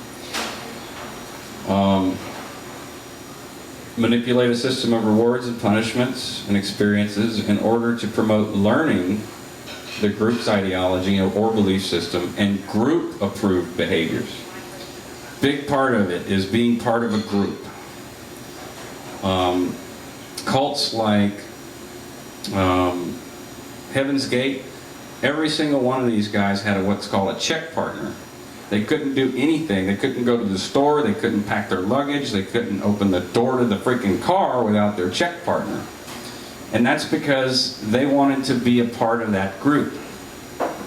Manipulate a system of rewards and punishments and experiences in order to promote learning the group's ideology or belief system and group-approved behaviors. Big part of it is being part of a group. Cults like Heaven's Gate, every single one of these guys had what's called a check partner. They couldn't do anything. They couldn't go to the store. They couldn't pack their luggage. They couldn't open the door to the freaking car without their check partner. And that's because they wanted to be a part of that group.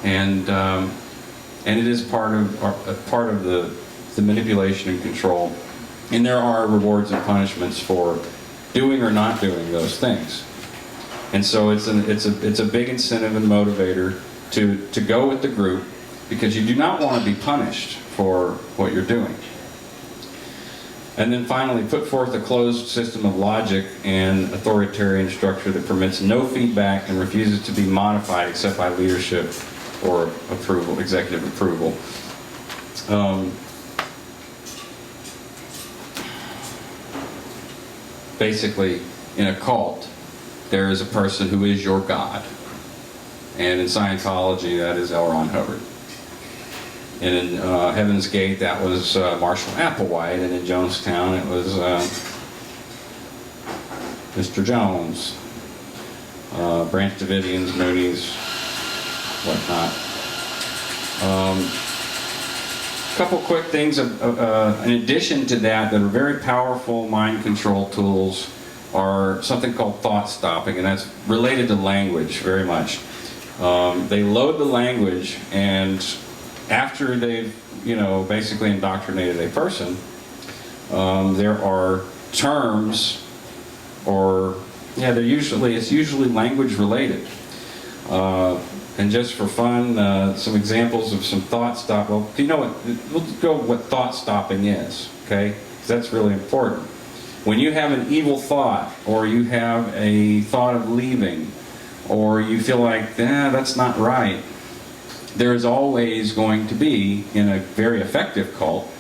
And it is part of the manipulation and control. And there are rewards and punishments for doing or not doing those things. And so it's a big incentive and motivator to go with the group, because you do not want to be punished for what you're doing. And then finally, put forth a closed system of logic and authoritarian structure that permits no feedback and refuses to be modified except by leadership or approval, executive approval. Basically, in a cult, there is a person who is your God. And in Scientology, that is L. Ron Hubbard. And in Heaven's Gate, that was Marshall Applewhite. And in Jonestown, it was Mr. Jones, Branch Davidians, Moonies, whatnot. A couple quick things in addition to that are very powerful mind control tools are something called thought stopping, and that's related to language very much. They load the language, and after they've, basically indoctrinated a person, there are terms, it's usually language related. And just for fun, some examples of some thought stop. Well, we'll go what thought stopping is, okay? because that's really important. When you have an evil thought, or you have a thought of leaving, or you feel like, that's not right, there is always going to be, in a very effective cult,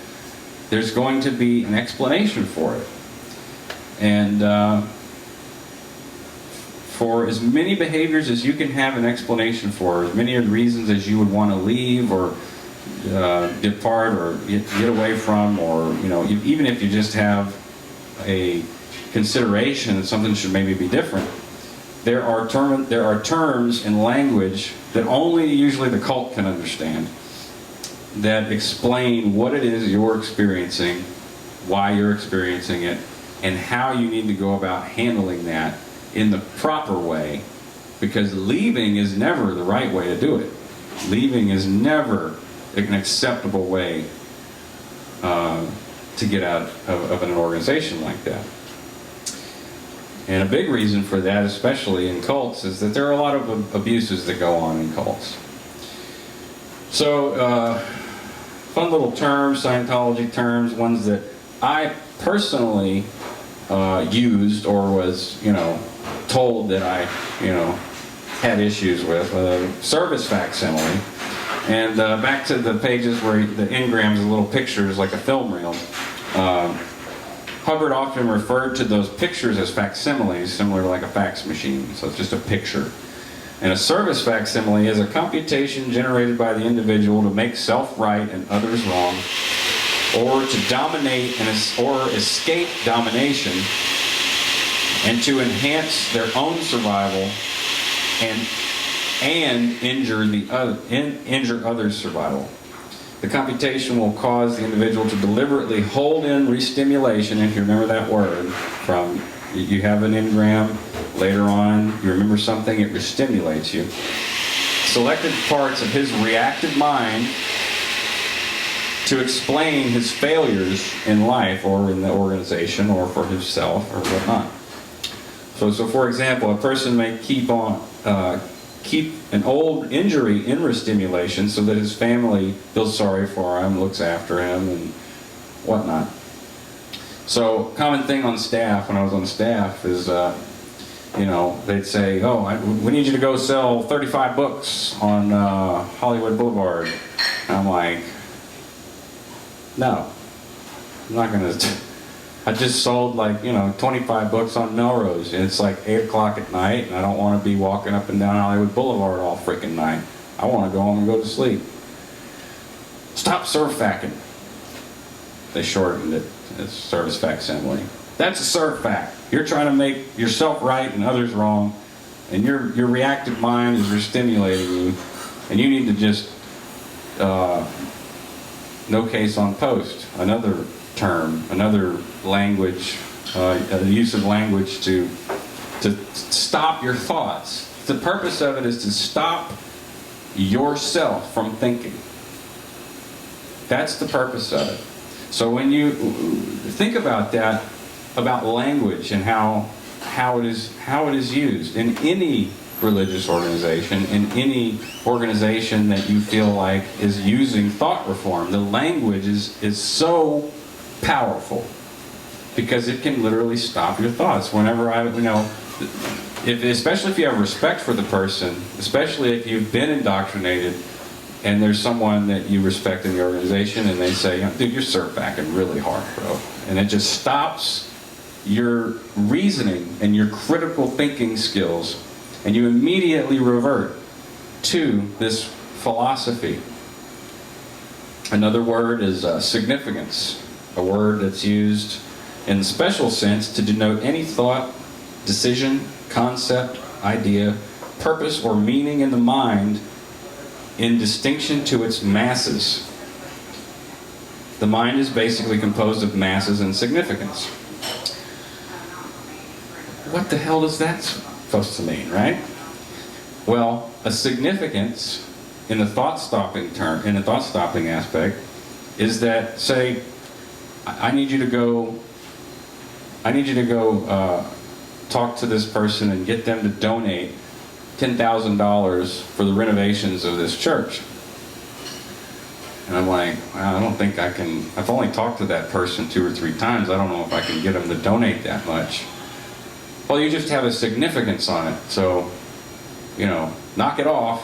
there's going to be an explanation for it. And for as many behaviors as you can have an explanation for, as many reasons as you would want to leave, or depart, or get away from, or even if you just have a consideration that something should maybe be different, there are terms and language that only usually the cult can understand that explain what it is you're experiencing, why you're experiencing it, and how you need to go about handling that in the proper way, because leaving is never the right way to do it. Leaving is never an acceptable way to get out of an organization like that. And a big reason for that, especially in cults, is that there are a lot of abuses that go on in cults. So, fun little terms, Scientology terms, ones that I personally used or was, told that I, had issues with. Service facsimile. And back to the pages where the engrams, the little pictures like a film reel. Hubbard often referred to those pictures as facsimiles, similar to like a fax machine. So it's just a picture. And a service facsimile is a computation generated by the individual to make self right and others wrong, or to dominate or escape domination, and to enhance their own survival and injure others' survival. The computation will cause the individual to deliberately hold in restimulation. If you remember that word, from you have an engram, later on you remember something, it restimulates you. Selected parts of his reactive mind to explain his failures in life or in the organization or for himself or whatnot. So for example, a person may keep an old injury in restimulation so that his family feels sorry for him, looks after him, and whatnot. So, common thing on staff, when I was on staff, is, they'd say, we need you to go sell 35 books on Hollywood Boulevard. And I'm like, no, I'm not going to. I just sold 25 books on Melrose, and it's like 8 o'clock at night, and I don't want to be walking up and down Hollywood Boulevard all freaking night. I want to go home and go to sleep. Stop surf-facking. They shortened it as service facsimile. That's a surf fact. You're trying to make yourself right and others wrong, and your reactive mind is restimulating you, and you need to just no case on post. Another term, another language, the use of language to stop your thoughts. The purpose of it is to stop yourself from thinking. That's the purpose of it. So when you think about that, about language and how it is used in any religious organization, in any organization that you feel like is using thought reform, the language is so powerful because it can literally stop your thoughts. Whenever especially if you have respect for the person, especially if you've been indoctrinated and there's someone that you respect in the organization and they say, dude, you're surf-backing really hard, bro. And it just stops your reasoning and your critical thinking skills, and you immediately revert to this philosophy. Another word is significance, a word that's used in the special sense to denote any thought, decision, concept, idea, purpose, or meaning in the mind in distinction to its masses. The mind is basically composed of masses and significance. What the hell is that supposed to mean, right? Well, a significance in the thought-stopping aspect is that, say, I need you to go talk to this person and get them to donate $10,000 for the renovations of this church. And I'm like, well, I don't think I can. I've only talked to that person 2 or 3 times. I don't know if I can get them to donate that much. Well, you just have a significance on it. So, you know, knock it off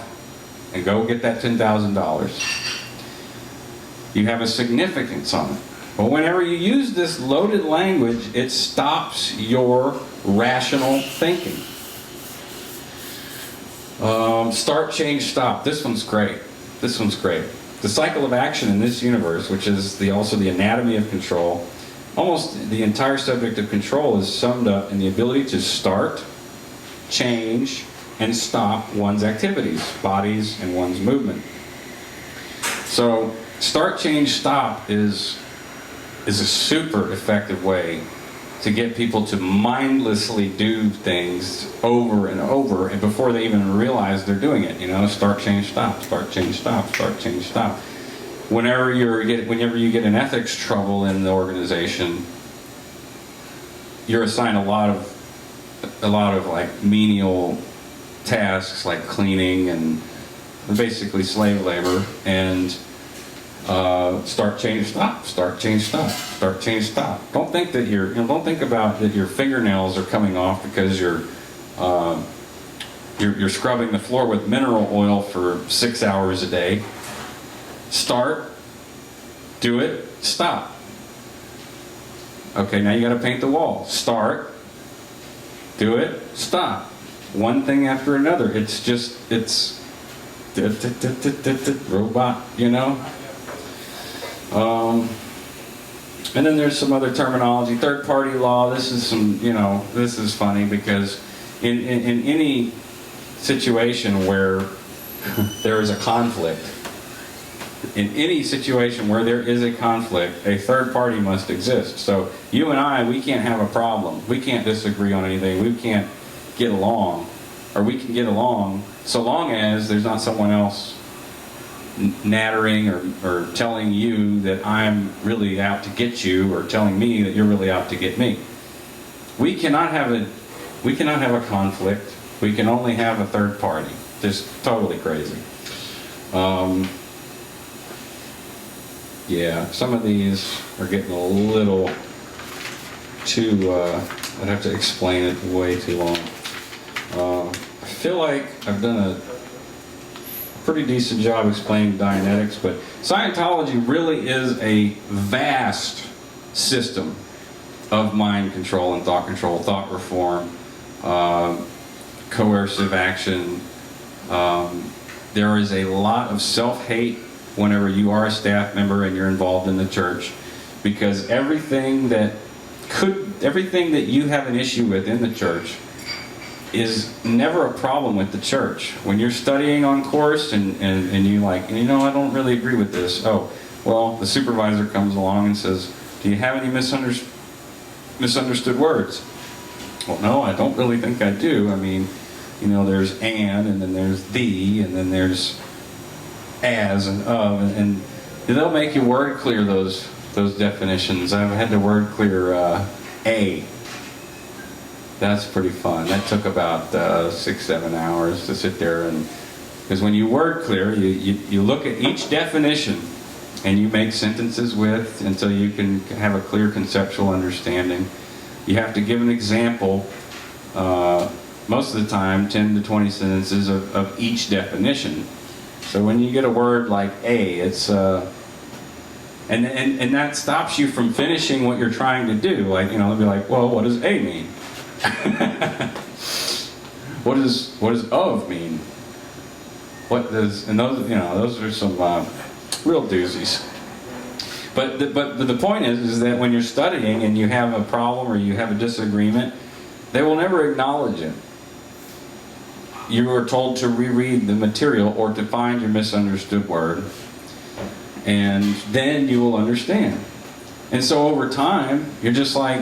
and go get that $10,000. You have a significance on it. But whenever you use this loaded language, it stops your rational thinking. Start, change, stop. This one's great. This one's great. The cycle of action in this universe, which is also the anatomy of control, almost the entire subject of control is summed up in the ability to start, change, and stop one's activities, bodies, and one's movement. So, start, change, stop is a super effective way to get people to mindlessly do things over and over, and before they even realize they're doing it. You know, start, change, stop, start, change, stop, start, change, stop. Whenever you get in ethics trouble in the organization, you're assigned a lot of like menial tasks like cleaning and basically slave labor, and start, change, stop. Start, change, stop. Start, change, stop. Don't think that don't think about that your fingernails are coming off because you're scrubbing the floor with mineral oil for 6 hours a day. Start, do it, stop. Okay, now you got to paint the wall. Start, do it, stop. One thing after another. It's robot, you know. And then there's some other terminology. Third-party law. This is this is funny because in any situation where there is a conflict, in any situation where there is a conflict, a third party must exist. So you and I, we can't have a problem. We can't disagree on anything. We can't get along, or we can get along so long as there's not someone else nattering or telling you that I'm really out to get you, or telling me that you're really out to get me. We cannot have a conflict. We can only have a third party. Just totally crazy. Yeah, some of these are getting a little too, I'd have to explain it way too long. I feel like I've done a pretty decent job explaining Dianetics, but Scientology really is a vast system of mind control and thought control, thought reform, coercive action. There is a lot of self-hate whenever you are a staff member and you're involved in the church, because everything that you have an issue with in the church is never a problem with the church. When you're studying on course and you like, I don't really agree with this. Oh, well, the supervisor comes along and says, do you have any misunderstood words? Well, no, I don't really think I do. I mean, there's and then there's the, and then there's as and of, and they'll make you word clear those definitions. I've had to word clear a. That's pretty fun. That took about 6-7 hours to sit there, and because when you word clear, you look at each definition and you make sentences with until you can have a clear conceptual understanding. You have to give an example, most of the time 10 to 20 sentences of each definition. So when you get a word like a, it's and that stops you from finishing what you're trying to do. Like, they'll be like, well, what does a mean? What does of mean? And those are some real doozies. But the point is that when you're studying and you have a problem or you have a disagreement, they will never acknowledge it. You are told to reread the material or to find your misunderstood word, and then you will understand. And so over time, you're just like,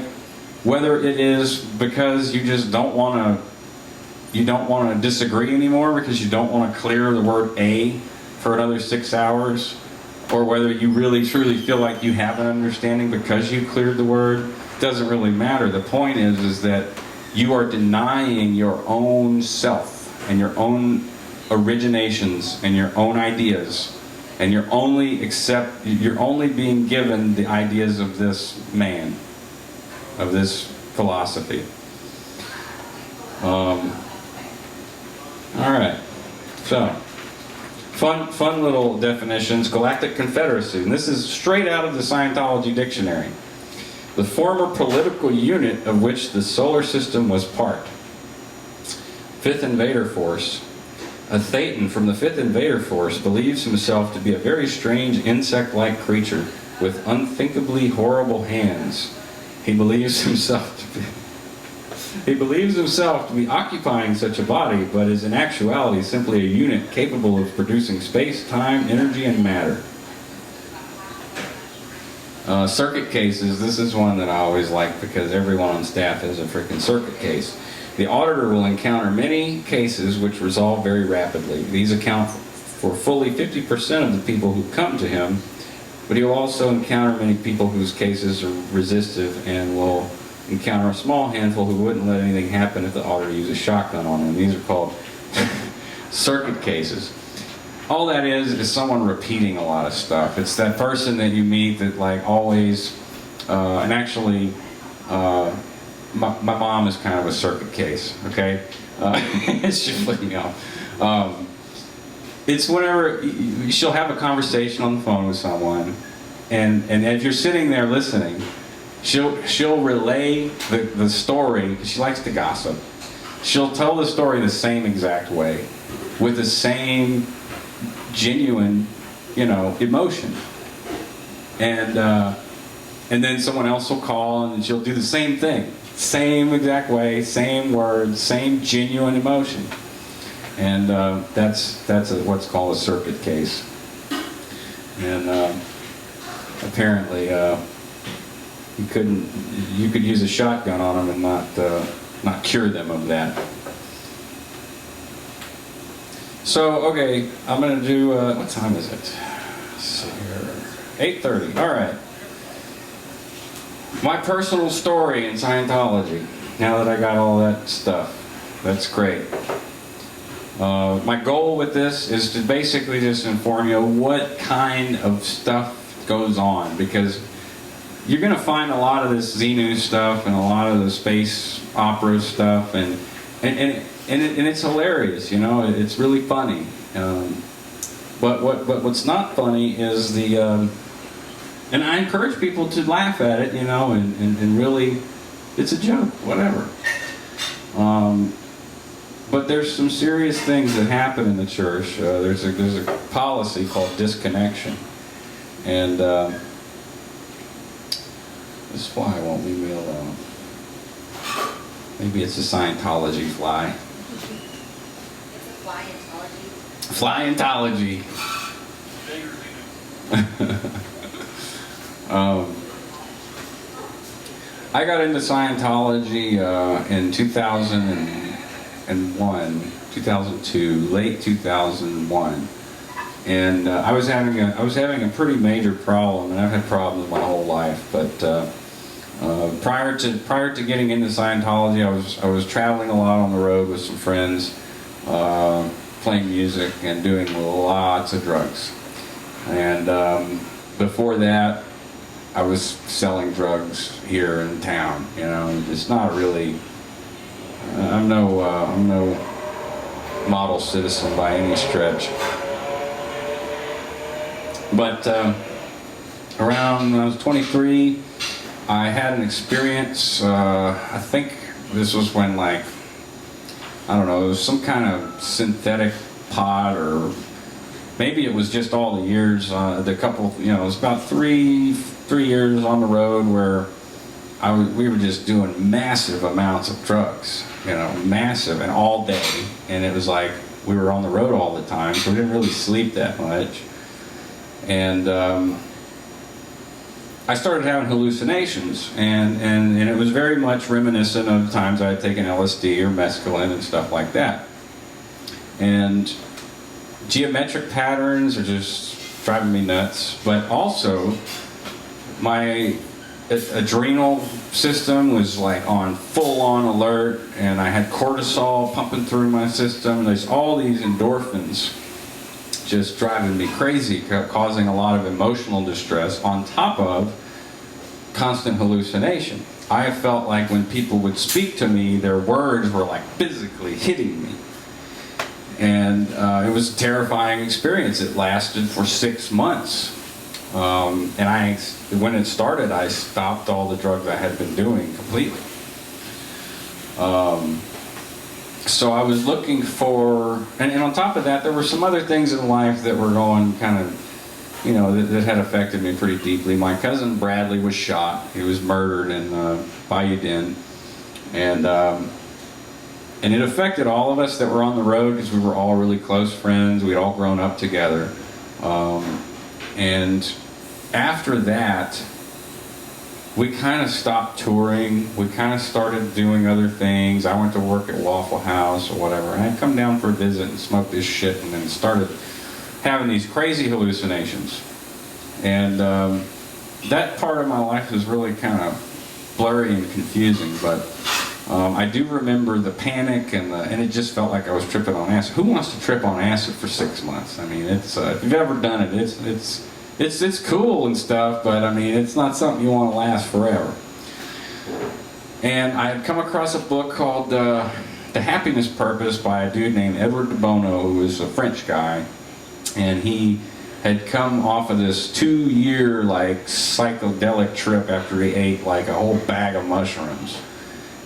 whether it is because you just don't want to disagree anymore because you don't want to clear the word a for another 6 hours, or whether you really truly feel like you have an understanding because you cleared the word, doesn't really matter. The point is that you are denying your own self and your own originations and your own ideas and you're only being given the ideas of this man, of this philosophy. All right, so fun little definitions. Galactic Confederacy, and this is straight out of the Scientology dictionary. The former political unit of which the solar system was part. Fifth Invader Force. A Thetan from the Fifth Invader Force believes himself to be a very strange insect-like creature with unthinkably horrible hands. He believes himself to be occupying such a body, but is in actuality simply a unit capable of producing space, time, energy, and matter. Circuit cases, this is one that I always like because everyone on staff has a freaking circuit case. The auditor will encounter many cases which resolve very rapidly. These account for fully 50% of the people who come to him, but he will also encounter many people whose cases are resistive and will encounter a small handful who wouldn't let anything happen if the auditor used a shotgun on them. These are called circuit cases. All that is someone repeating a lot of stuff. It's that person that you meet that like always, and actually, my mom is kind of a circuit case, okay? She flipped me off. It's whenever she'll have a conversation on the phone with someone, and if you're sitting there listening, she'll relay the story, because she likes to gossip. She'll tell the story the same exact way, with the same genuine, emotion. And then someone else will call and she'll do the same thing. Same exact way, same words, same genuine emotion. And that's what's called a circuit case. And apparently you could use a shotgun on them and not cure them of that. So, okay, I'm going to do, what time is it? Let's see here. 8:30, all right. My personal story in Scientology, now that I got all that stuff. That's great. My goal with this is to basically just inform you what kind of stuff goes on, because you're going to find a lot of this Xenu stuff and a lot of the space opera stuff, and it's hilarious, it's really funny. But what's not funny is and I encourage people to laugh at it, and really, it's a joke, whatever. But there's some serious things that happen in the church. There's a policy called disconnection, and this fly won't leave me alone. Maybe it's a Scientology fly. It's a Flyentology. I got into Scientology in 2001, 2002, late 2001, and I was having a pretty major problem, and I've had problems my whole life. But prior to getting into Scientology, I was traveling a lot on the road with some friends, playing music and doing lots of drugs. And before that, I was selling drugs here in town. It's not really. I'm no model citizen by any stretch. But around when I was 23, I had an experience. I think this was when, it was some kind of synthetic pot, or maybe it was just all the years. The couple, it was about three years on the road where we were just doing massive amounts of drugs, massive, and all day. And it was like we were on the road all the time, so we didn't really sleep that much. And I started having hallucinations, and it was very much reminiscent of times I had taken LSD or mescaline and stuff like that. And geometric patterns are just driving me nuts, but also my adrenal system was on full-on alert, and I had cortisol pumping through my system. There's all these endorphins was just driving me crazy, causing a lot of emotional distress on top of constant hallucination. I felt like when people would speak to me, their words were like physically hitting me. And it was a terrifying experience. It lasted for 6 months. And when it started, I stopped all the drugs I had been doing completely. So I was looking for, and on top of that, there were some other things in life that were going kind of, you know, that had affected me pretty deeply. My cousin Bradley was shot. He was murdered in Bayou Den. And it affected all of us that were on the road because we were all really close friends. We'd all grown up together. And after that, we kind of stopped touring. We kind of started doing other things. I went to work at Waffle House or whatever. And I'd come down for a visit and smoke this shit and then started having these crazy hallucinations. And that part of my life was really kind of blurry and confusing, but I do remember the panic and it just felt like I was tripping on acid. Who wants to trip on acid for 6 months? I mean, it's if you've ever done it, it's cool and stuff, but I mean, it's not something you want to last forever. And I had come across a book called The Happiness Purpose by a dude named Edward de Bono, who was a French guy, and he had come off of this 2-year like psychedelic trip after he ate like a whole bag of mushrooms.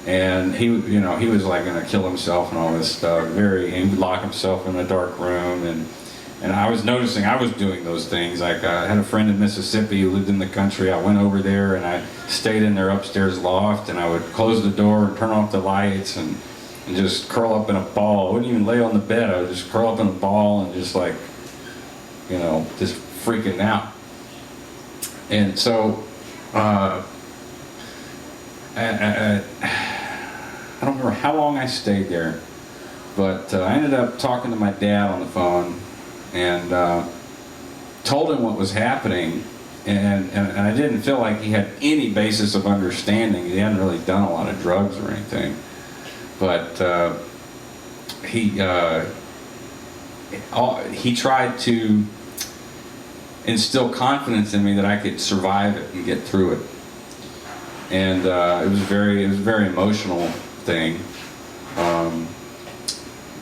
And he was like going to kill himself and all this stuff. He would lock himself in a dark room, and I was noticing I was doing those things. Like I had a friend in Mississippi who lived in the country. I went over there and I stayed in their upstairs loft, and I would close the door and turn off the lights and just curl up in a ball. I wouldn't even lay on the bed. I would just curl up in a ball and just like, you know, just freaking out. And so I don't remember how long I stayed there, but I ended up talking to my dad on the phone and told him what was happening, and I didn't feel like he had any basis of understanding. He hadn't really done a lot of drugs or anything, but he tried to instill confidence in me that I could survive it and get through it. And it was a very emotional thing,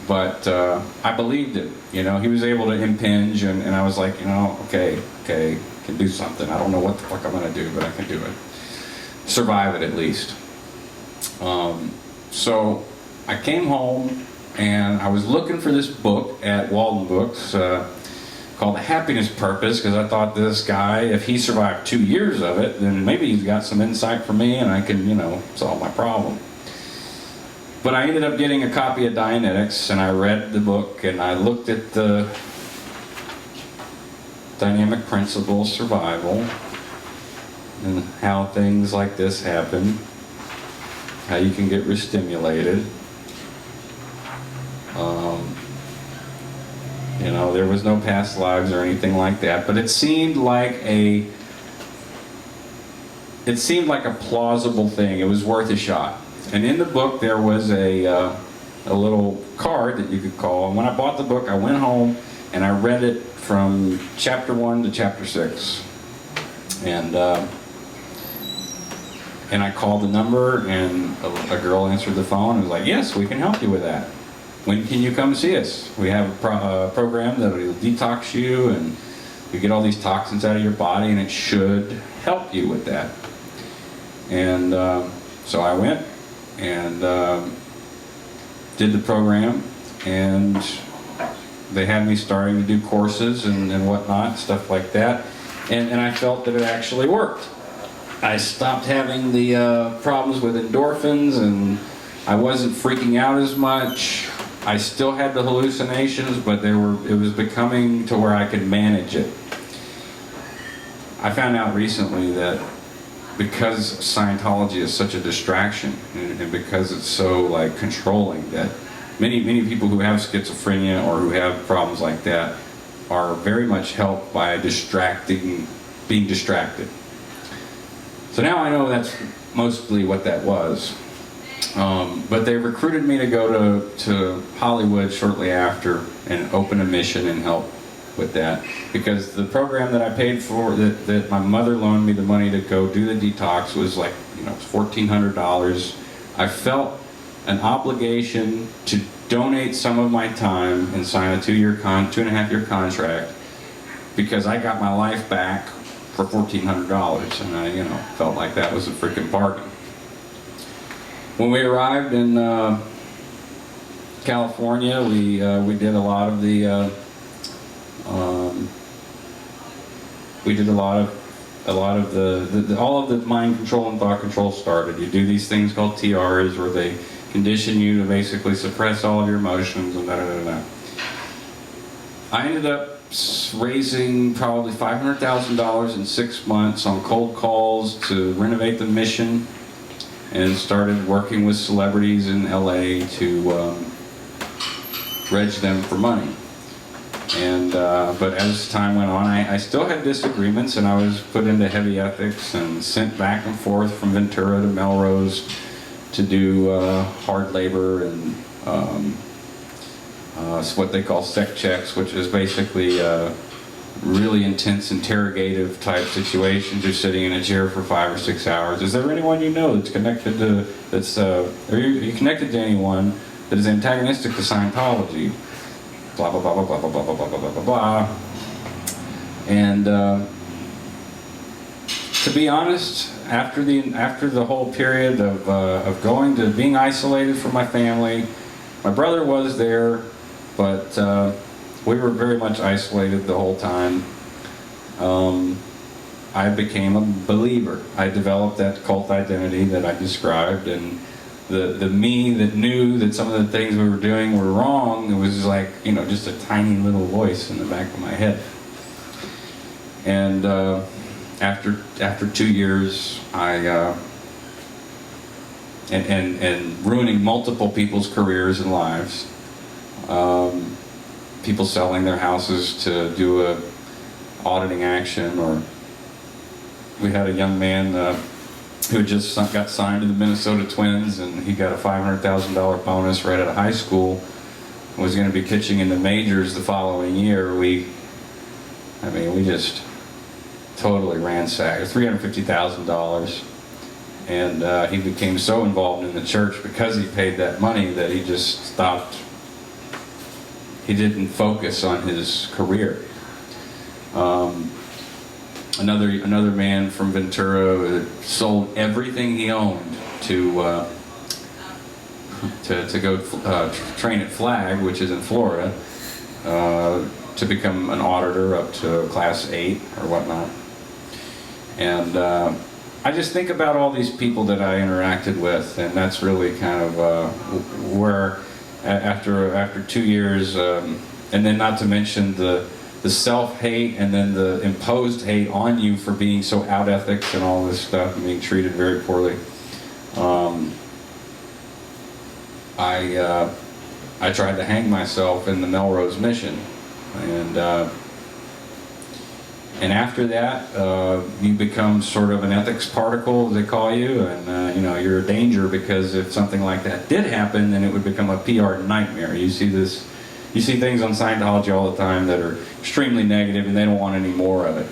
but I believed it. You know, he was able to impinge, and I was like, you know, okay, can do something. I don't know what the fuck I'm gonna do, but I can do it. Survive it at least. So I came home, and I was looking for this book at Walden Books called The Happiness Purpose, because I thought this guy, if he survived 2 years of it, then maybe he's got some insight for me and I can, you know, solve my problem. But I ended up getting a copy of Dianetics, and I read the book, and I looked at the dynamic principles, survival, and how things like this happen, how you can get restimulated. You know, there was no past lives or anything like that, but it seemed like a plausible thing. It was worth a shot. And in the book there was a little card that you could call. And when I bought the book, I went home and I read it from chapter 1 to chapter 6. And I called the number, and a girl answered the phone and was like, "Yes, we can help you with that. When can you come see us? We have a program that will detox you, and you get all these toxins out of your body, and it should help you with that." And so I went and did the program, and they had me starting to do courses and whatnot, stuff like that. And I felt that it actually worked. I stopped having the problems with endorphins, and I wasn't freaking out as much. I still had the hallucinations, but it was becoming to where I could manage it. I found out recently that because Scientology is such a distraction, and because it's so like controlling, that many people who have schizophrenia or who have problems like that are very much helped by being distracted. So now I know that's mostly what that was. But they recruited me to go to Hollywood shortly after and open a mission and help with that, because the program that I paid for, that my mother loaned me the money to go do the detox, was like, $1,400. I felt an obligation to donate some of my time and sign a 2.5-year contract, because I got my life back for $1,400, and I, felt like that was a freaking bargain. When we arrived in California, we did a lot of the all of the mind control and thought control started. You do these things called TRs, where they condition you to basically suppress all of your emotions and da-da-da-da. I ended up raising probably $500,000 in 6 months on cold calls to renovate the mission, and started working with celebrities in LA to reg them for money. And but as time went on, I still had disagreements, and I was put into heavy ethics and sent back and forth from Ventura to Melrose to do hard labor and what they call sec checks, which is basically really intense interrogative type situations. You're sitting in a chair for 5 or 6 hours. Is there anyone you know that's connected to, are you connected to anyone that is antagonistic to Scientology? Blah, blah, blah, blah, blah, blah, blah, blah, blah, blah, blah, blah. And to be honest, after the whole period of going to being isolated from my family, my brother was there, but we were very much isolated the whole time. I became a believer. I developed that cult identity that I described, and the me that knew that some of the things we were doing were wrong, it was like, just a tiny little voice in the back of my head. And after 2 years, and ruining multiple people's careers and lives, people selling their houses to do a auditing action, or we had a young man who had just got signed to the Minnesota Twins, and he got a $500,000 bonus right out of high school, was going to be pitching in the majors the following year. We just totally ransacked $350,000, and he became so involved in the church because he paid that money that he just stopped. He didn't focus on his career. Another man from Ventura sold everything he owned to go train at Flag, which is in Florida, to become an auditor up to class 8 or whatnot. And I just think about all these people that I interacted with, and that's really kind of where, after 2 years, and then not to mention the self-hate and then the imposed hate on you for being so out ethics and all this stuff and being treated very poorly. I tried to hang myself in the Melrose mission, and after that, you become sort of an ethics particle, they call you, and you're a danger, because if something like that did happen, then it would become a PR nightmare. You see things on Scientology all the time that are extremely negative, and they don't want any more of it.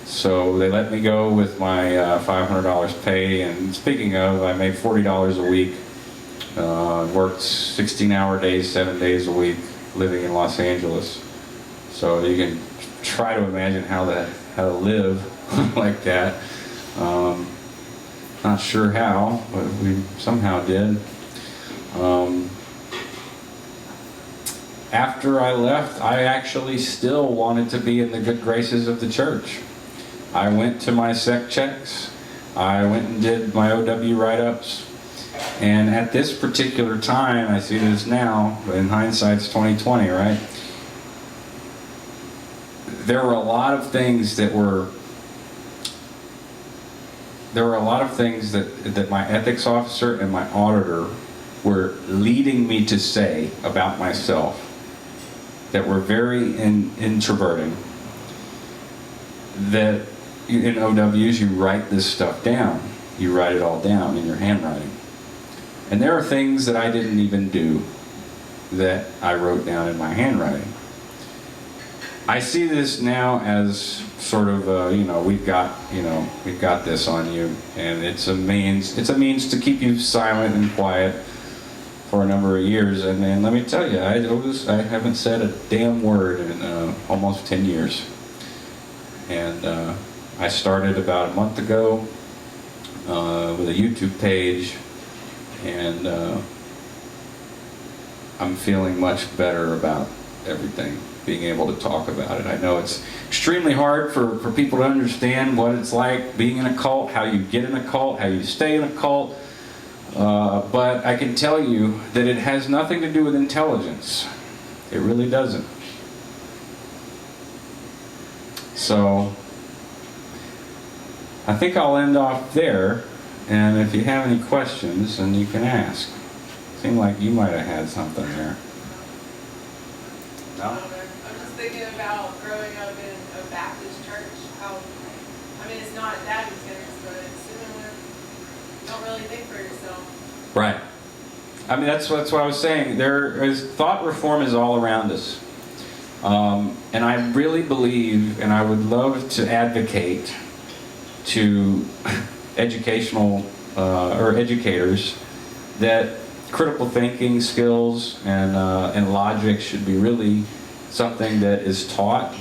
So they let me go with my $500 pay, and speaking of, I made $40 a week, worked 16-hour days, 7 days a week, living in Los Angeles. So you can try to imagine how to live like that. Not sure how, but we somehow did. After I left, I actually still wanted to be in the good graces of the church. I went to my sec checks. I went and did my OW write-ups. And at this particular time, I see this now, but in hindsight it's 2020, right? There were a lot of things that my ethics officer and my auditor were leading me to say about myself that were very introverting. That in OWs, you write this stuff down. You write it all down in your handwriting. And there are things that I didn't even do that I wrote down in my handwriting. I see this now as sort of, you know, we've got this on you, and it's a means to keep you silent and quiet for a number of years. And then let me tell you, I haven't said a damn word in almost 10 years. And I started about a month ago with a YouTube page, and I'm feeling much better about everything, being able to talk about it. I know it's extremely hard for people to understand what it's like being in a cult, how you get in a cult, how you stay in a cult, but I can tell you that it has nothing to do with intelligence. It really doesn't. So I think I'll end off there, and if you have any questions, then you can ask. Seemed like you might have had something there. No? I'm just thinking about growing up in a Baptist church. I mean, it's not that intense, but it's similar. You don't really think for yourself. Right. I mean, that's what I was saying. Thought reform is all around us. And I really believe, and I would love to advocate to educational or educators, that critical thinking skills and logic should be really something that is taught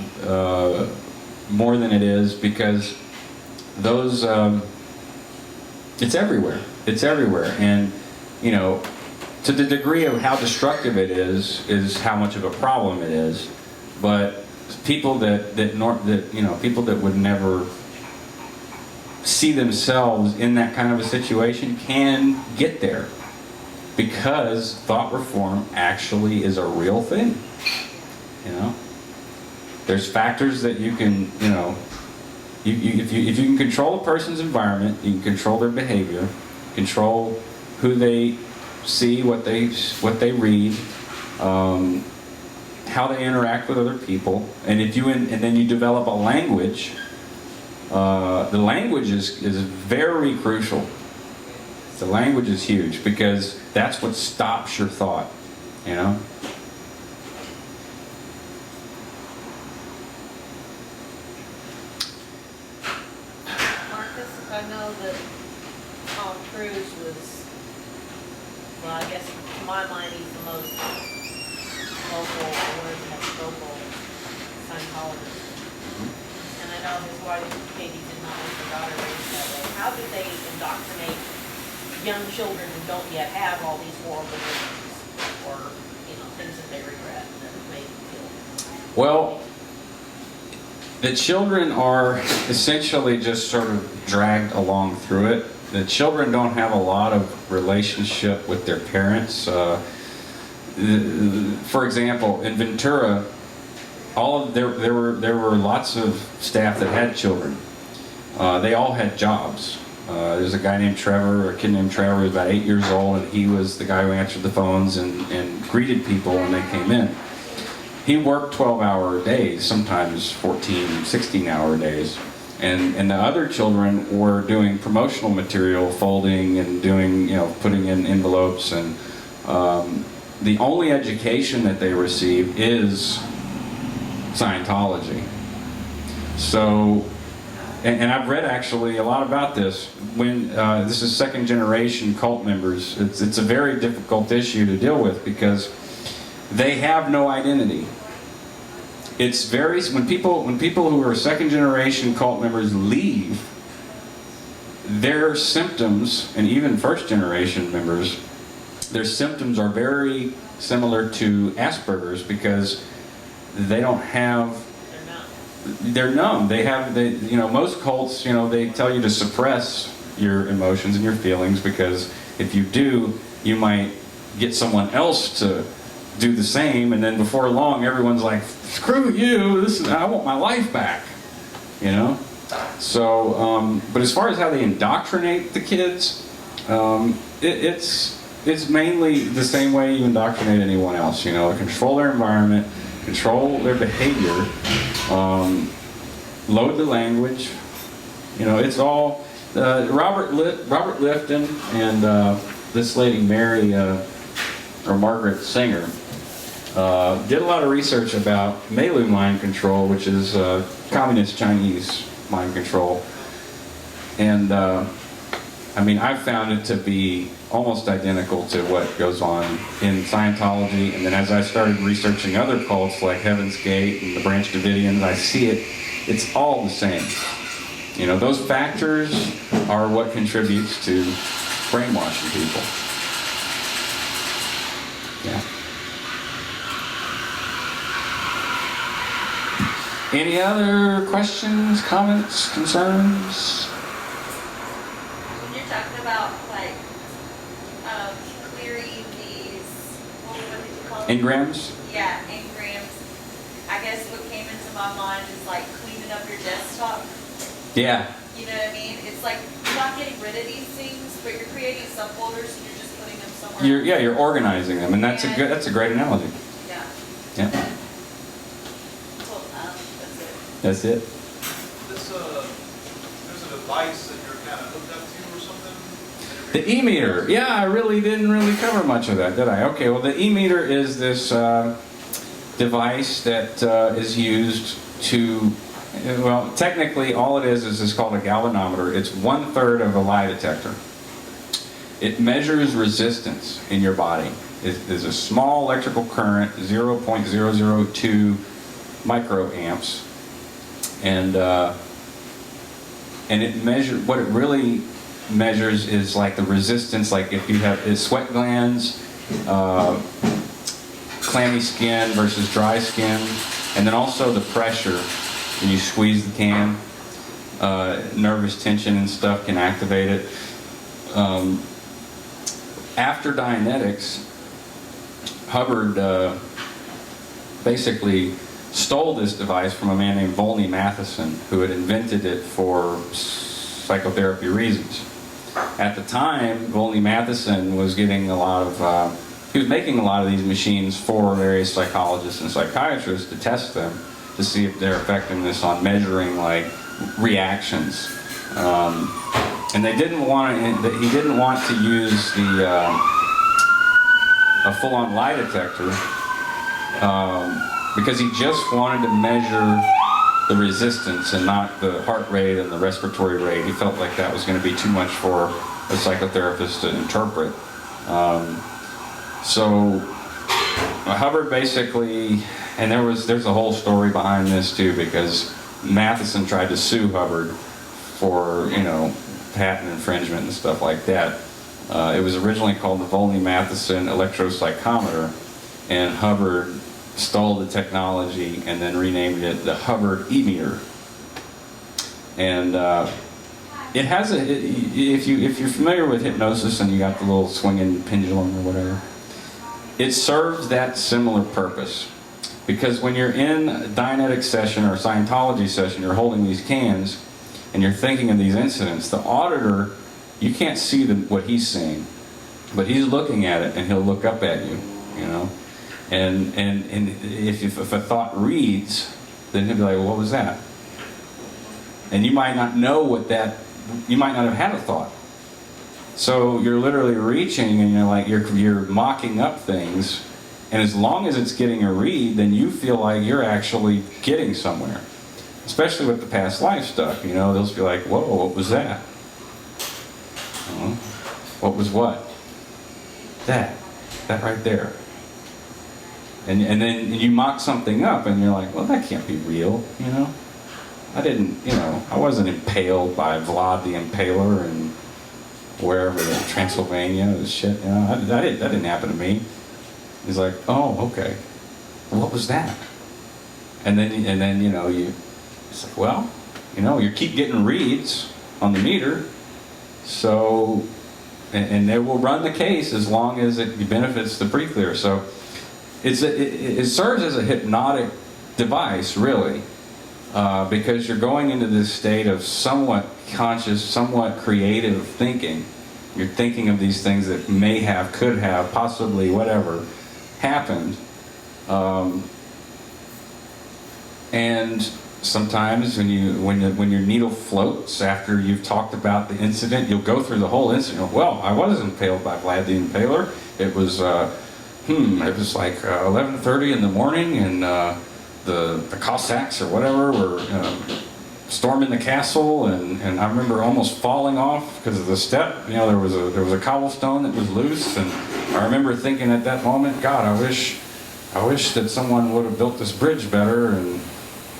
more than it is, because those it's everywhere. It's everywhere, and you know, to the degree of how destructive it is how much of a problem it is. But people that you know, people that would never see themselves in that kind of a situation can get there, because thought reform actually is a real thing. You know, there's factors that you can, you know, if you can control a person's environment, you can control their behavior, control who they see, what they read, how they interact with other people, and then you develop a language. The language is very crucial. The language is huge, because that's what stops your thought, you know? Marcus, I know that Tom Cruise was, well, I guess to my mind, he's the most vocal, or one of the most vocal Scientologists. And I know his wife, Katie, did not want her daughter raised that way. How did they indoctrinate young children who don't yet have all these horrible beliefs, or, you know, things that they regret that have made them feel? Well, the children are essentially just sort of dragged along through it. The children don't have a lot of relationship with their parents. For example, in Ventura, there were lots of staff that had children. They all had jobs. There's a guy named Trevor, a kid named Trevor, who was about 8 years old, and he was the guy who answered the phones and greeted people when they came in. He worked 12-hour days, sometimes 14, 16-hour days. And the other children were doing promotional material, folding and doing, you know, putting in envelopes. And the only education that they receive is Scientology. So, and I've read actually a lot about this. When this is second generation cult members, it's a very difficult issue to deal with, because they have no identity. It's very, when people who are second generation cult members leave, their symptoms, and even first generation members, their symptoms are very similar to Asperger's, because they don't have, they're numb. You know, most cults, you know, they tell you to suppress your emotions and your feelings, because if you do, you might get someone else to do the same, and then before long everyone's like, screw you, I want my life back, you know? So, but as far as how they indoctrinate the kids, it's mainly the same way you indoctrinate anyone else, you know, control their environment, control their behavior, load the language, you know, it's all, Robert Lifton and this lady Mary, or Margaret Singer, did a lot of research about Meilu mind control, which is communist Chinese mind control. And I mean, I've found it to be almost identical to what goes on in Scientology. And then as I started researching other cults like Heaven's Gate and the Branch Davidians, I see it's all the same. You know, those factors are what contributes to brainwashing people. Yeah. Any other questions, comments, concerns? When you're talking about like clearing these, what did you call them? Engrams? Yeah, engrams. I guess what came into my mind is like cleaning up your desktop. Yeah. You know what I mean? It's like you're not getting rid of these things, but you're creating subfolders and you're just putting them somewhere. You're organizing them, and that's a great analogy. Yeah. Yeah. Well, that's it. That's it. This, there's a device that you're kind of hooked up to or something? The e-meter. Yeah, I really didn't cover much of that, did I? Okay, well, the e-meter is this device that is used to, well, technically all it is called a galvanometer. It's 1/3 of a lie detector. It measures resistance in your body. There's a small electrical current, 0.002 microamps, and it measures, what it really measures is like the resistance, like if you have sweat glands, clammy skin versus dry skin, and then also the pressure when you squeeze the can. Nervous tension and stuff can activate it. After Dianetics, Hubbard basically stole this device from a man named Volney Matheson, who had invented it for psychotherapy reasons. At the time, Volney Matheson was getting a lot of, he was making a lot of these machines for various psychologists and psychiatrists to test them, to see if their effectiveness on measuring like reactions. And they didn't want to, he didn't want to use a full-on lie detector because he just wanted to measure the resistance and not the heart rate and the respiratory rate. He felt like that was going to be too much for a psychotherapist to interpret. So Hubbard basically, and there's a whole story behind this too, because Matheson tried to sue Hubbard for, you know, patent infringement and stuff like that. It was originally called the Volney Matheson electropsychometer, and Hubbard stole the technology and then renamed it the Hubbard e-meter. And it has if you're familiar with hypnosis and you got the little swinging pendulum or whatever, it serves that similar purpose. Because when you're in a Dianetic session or a Scientology session, you're holding these cans and you're thinking of these incidents, the auditor, you can't see what he's seeing, but he's looking at it and he'll look up at you, you know. And if a thought reads, then he'll be like, well, what was that? And you might not know what that, you might not have had a thought. So you're literally reaching and you're like, you're mocking up things, and as long as it's getting a read, then you feel like you're actually getting somewhere. Especially with the past life stuff, you know, they'll just be like, whoa, what was that? What was what? That right there. And then you mock something up and you're like, well, that can't be real, you know? I wasn't impaled by Vlad the Impaler and wherever, in Transylvania, and shit, you know, that didn't happen to me. He's like, oh, okay. What was that? And then you know, it's like, well, you know, you keep getting reads on the meter, so, and they will run the case as long as it benefits the pre-clear. So it serves as a hypnotic device, really, because you're going into this state of somewhat conscious, somewhat creative thinking. You're thinking of these things that may have, could have, possibly, whatever, happened. And sometimes when your needle floats after you've talked about the incident, you'll go through the whole incident. Well, I was impaled by Vlad the Impaler. It was it was like 11:30 in the morning, and the Cossacks or whatever were storming the castle, and I remember almost falling off because of the step. You know, there was a cobblestone that was loose, and I remember thinking at that moment, God, I wish that someone would have built this bridge better. And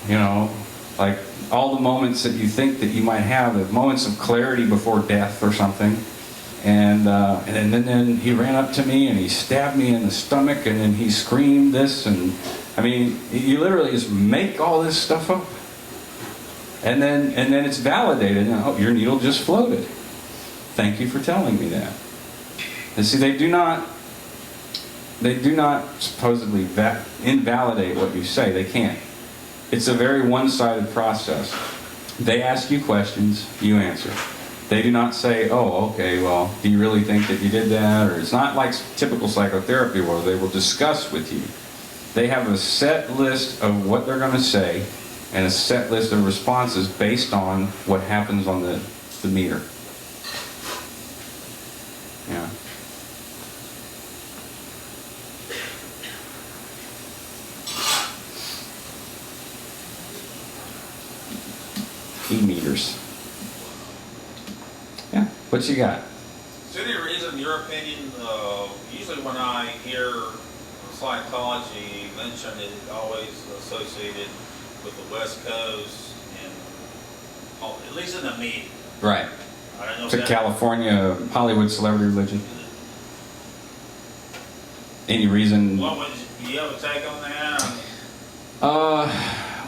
you know, like all the moments that you think that you might have, the moments of clarity before death or something. And then he ran up to me and he stabbed me in the stomach, and then he screamed this, and I mean, you literally just make all this stuff up, and then it's validated. And, oh, your needle just floated. Thank you for telling me that. And see, they do not supposedly invalidate what you say. They can't. It's a very one-sided process. They ask you questions, you answer. They do not say, oh, okay, well, do you really think that you did that? Or it's not like typical psychotherapy where they will discuss with you. They have a set list of what they're going to say and a set list of responses based on what happens on the meter. Yeah. E-meters. Yeah, what you got? Is there any reason, in your opinion, usually when I hear Scientology mentioned, it's always associated with the West Coast, and at least in the media. Right. I don't know It's if a that- California Hollywood celebrity religion. Any reason? What would you have a take on that?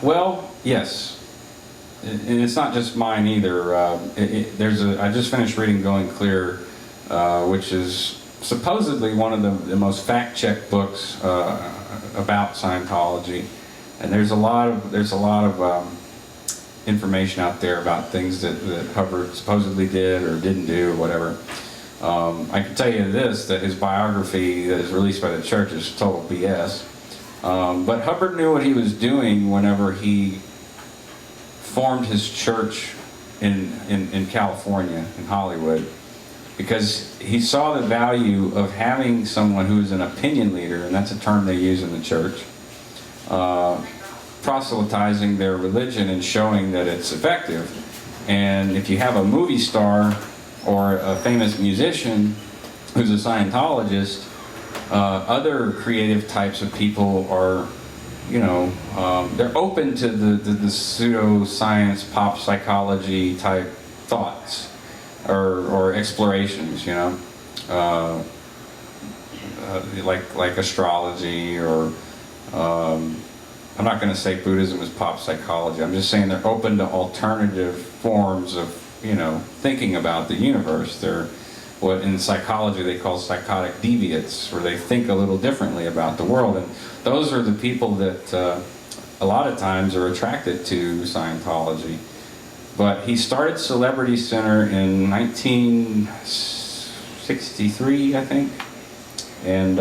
Well, yes. And it's not just mine either. I just finished reading Going Clear, which is supposedly one of the most fact-checked books about Scientology. And there's a lot of information out there about things that Hubbard supposedly did or didn't do or whatever. I can tell you this, that his biography that is released by the church is total BS. But Hubbard knew what he was doing whenever he formed his church in California, in Hollywood, because he saw the value of having someone who is an opinion leader, and that's a term they use in the church, proselytizing their religion and showing that it's effective. And if you have a movie star or a famous musician who's a Scientologist, other creative types of people are, you know, they're open to the pseudoscience, pop psychology type thoughts or explorations, you know, like astrology or I'm not going to say Buddhism is pop psychology. I'm just saying they're open to alternative forms of, you know, thinking about the universe. They're what in psychology they call psychotic deviates, where they think a little differently about the world. And those are the people that a lot of times are attracted to Scientology. But he started Celebrity Center in 1963, I think. And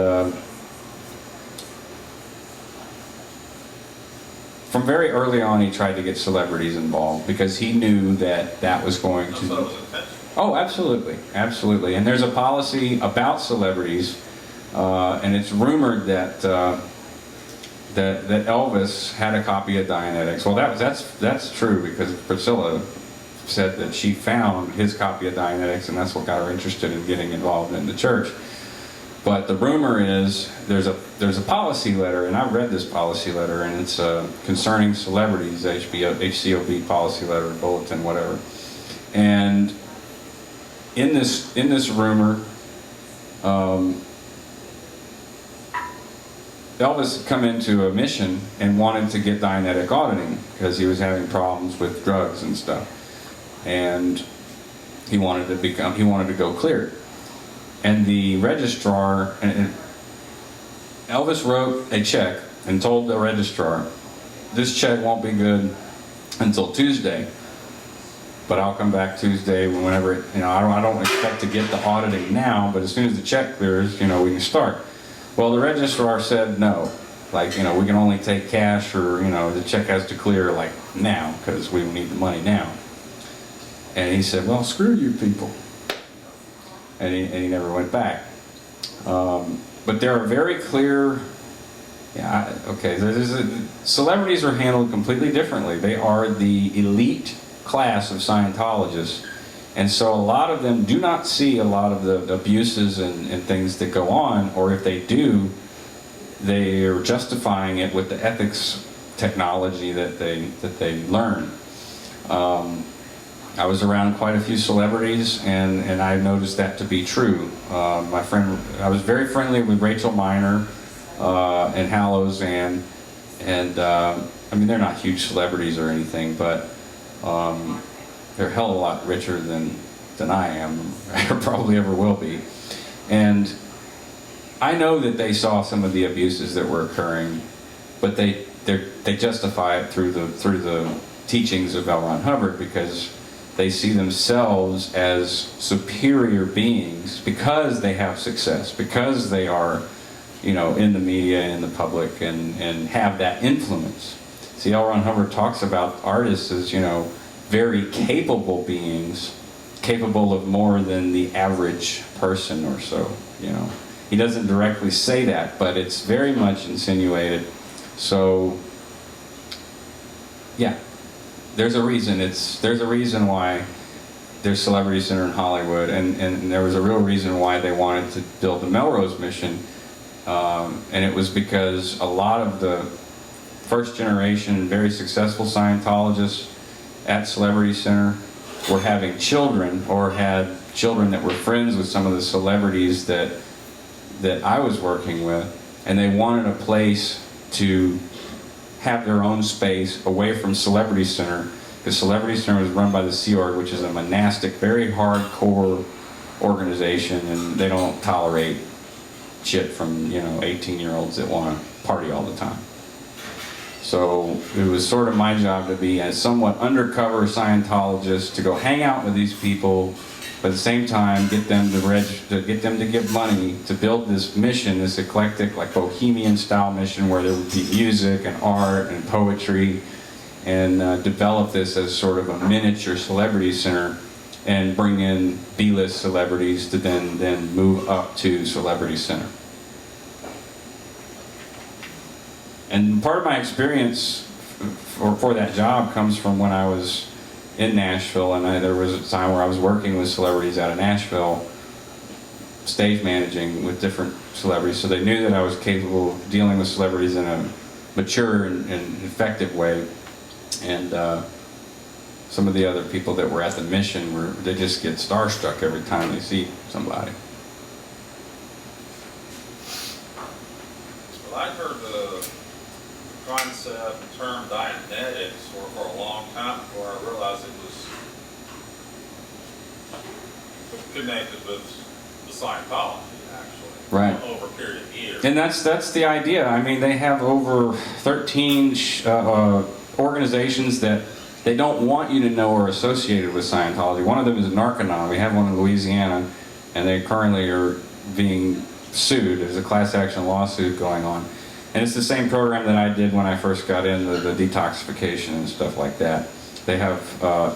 from very early on, he tried to get celebrities involved because he knew that was going I to... thought it was intentional. Oh, absolutely, absolutely. And there's a policy about celebrities, and it's rumored that that Elvis had a copy of Dianetics. Well, that's true because Priscilla said that she found his copy of Dianetics, and that's what got her interested in getting involved in the church. But the rumor is there's a policy letter, and I read this policy letter, and it's concerning celebrities, HCOB policy letter, bulletin, whatever. And in this rumor, Elvis had come into a mission and wanted to get Dianetic auditing because he was having problems with drugs and stuff, and he wanted to go clear. And the registrar, and Elvis wrote a check and told the registrar, this check won't be good until Tuesday, but I'll come back Tuesday whenever, you know, I don't expect to get the auditing now, but as soon as the check clears, you know, we can start. Well, the registrar said no, like, you know, we can only take cash, or, you know, the check has to clear like now because we need the money now. And he said, well, screw you people. And he never went back. but there are very clear, yeah, okay, celebrities are handled completely differently. They are the elite class of Scientologists. And so a lot of them do not see a lot of the abuses and things that go on, or if they do, they are justifying it with the ethics technology that they learn. I was around quite a few celebrities, and I noticed that to be true. My friend, I was very friendly with Rachel Miner and Hallows, and I mean, they're not huge celebrities or anything, but they're a hell of a lot richer than I am, or probably ever will be. And I know that they saw some of the abuses that were occurring, but they justify it through the teachings of L. Ron Hubbard, because they see themselves as superior beings because they have success, because they are, you know, in the media, in the public, and have that influence. See, L. Ron Hubbard talks about artists as, you know, very capable beings, capable of more than the average person or so, you know. He doesn't directly say that, but it's very much insinuated. So, yeah, there's a reason. There's a reason why there's Celebrity Center in Hollywood, and there was a real reason why they wanted to build the Melrose Mission, and it was because a lot of the first generation, very successful Scientologists at Celebrity Center were having children, or had children that were friends with some of the celebrities that I was working with, and they wanted a place to have their own space away from Celebrity Center, because Celebrity Center was run by the Sea Org, which is a monastic, very hardcore organization, and they don't tolerate shit from, you know, 18-year-olds that want to party all the time. So it was sort of my job to be a somewhat undercover Scientologist, to go hang out with these people, but at the same time get them to give money to build this mission, this eclectic, like bohemian style mission, where there would be music and art and poetry, and develop this as sort of a miniature Celebrity Center, and bring in B-list celebrities to then move up to Celebrity Center. And part of my experience for that job comes from when I was in Nashville, and there was a time where I was working with celebrities out of Nashville, stage managing with different celebrities, so they knew that I was capable of dealing with celebrities in a mature and effective way. And some of the other people that were at the mission, they just get starstruck every time they see somebody. Well, I've heard the concept and term Dianetics for a long time before I realized it was connected with the Scientology, actually. Right. Over a period of years. And that's the idea. I mean, they have over 13 organizations that they don't want you to know are associated with Scientology. One of them is Narconon. We have one in Louisiana, and they currently are being sued. There's a class action lawsuit going on. And it's the same program that I did when I first got into the detoxification and stuff like that. They have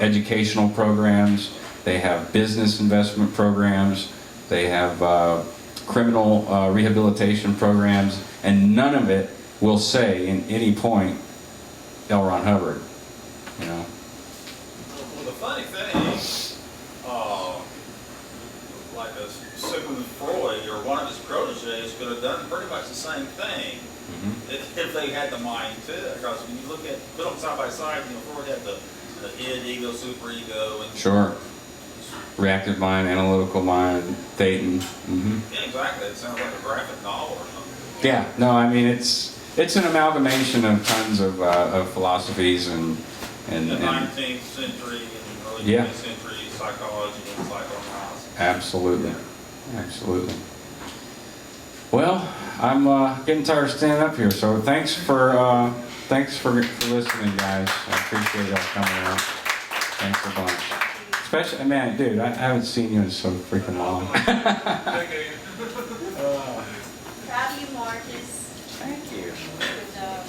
educational programs, they have business investment programs, they have criminal rehabilitation programs, and none of it will say in any point L. Ron Hubbard, you know. Well, the funny thing, like a Sigmund Freud or one of his proteges could have done pretty much the same thing. Mm-hmm. If they had the mind to, because when you look at, put them side by side, you know, Freud had the id, ego, superego, and sure, reactive mind, analytical mind, Theta. Mm-hmm. Yeah, exactly. It sounds like a graphic novel or something. Yeah, no, I mean it's an amalgamation of tons of philosophies and the 19th century and early 20th century psychology and psychoanalysis. Absolutely, absolutely. Well, I'm getting tired of standing up here, so thanks for listening, guys. I appreciate y'all coming out. Thanks a bunch. Especially, man, dude, I haven't seen you in so freaking long. Proud of you, Marcus. Thank you. Good job.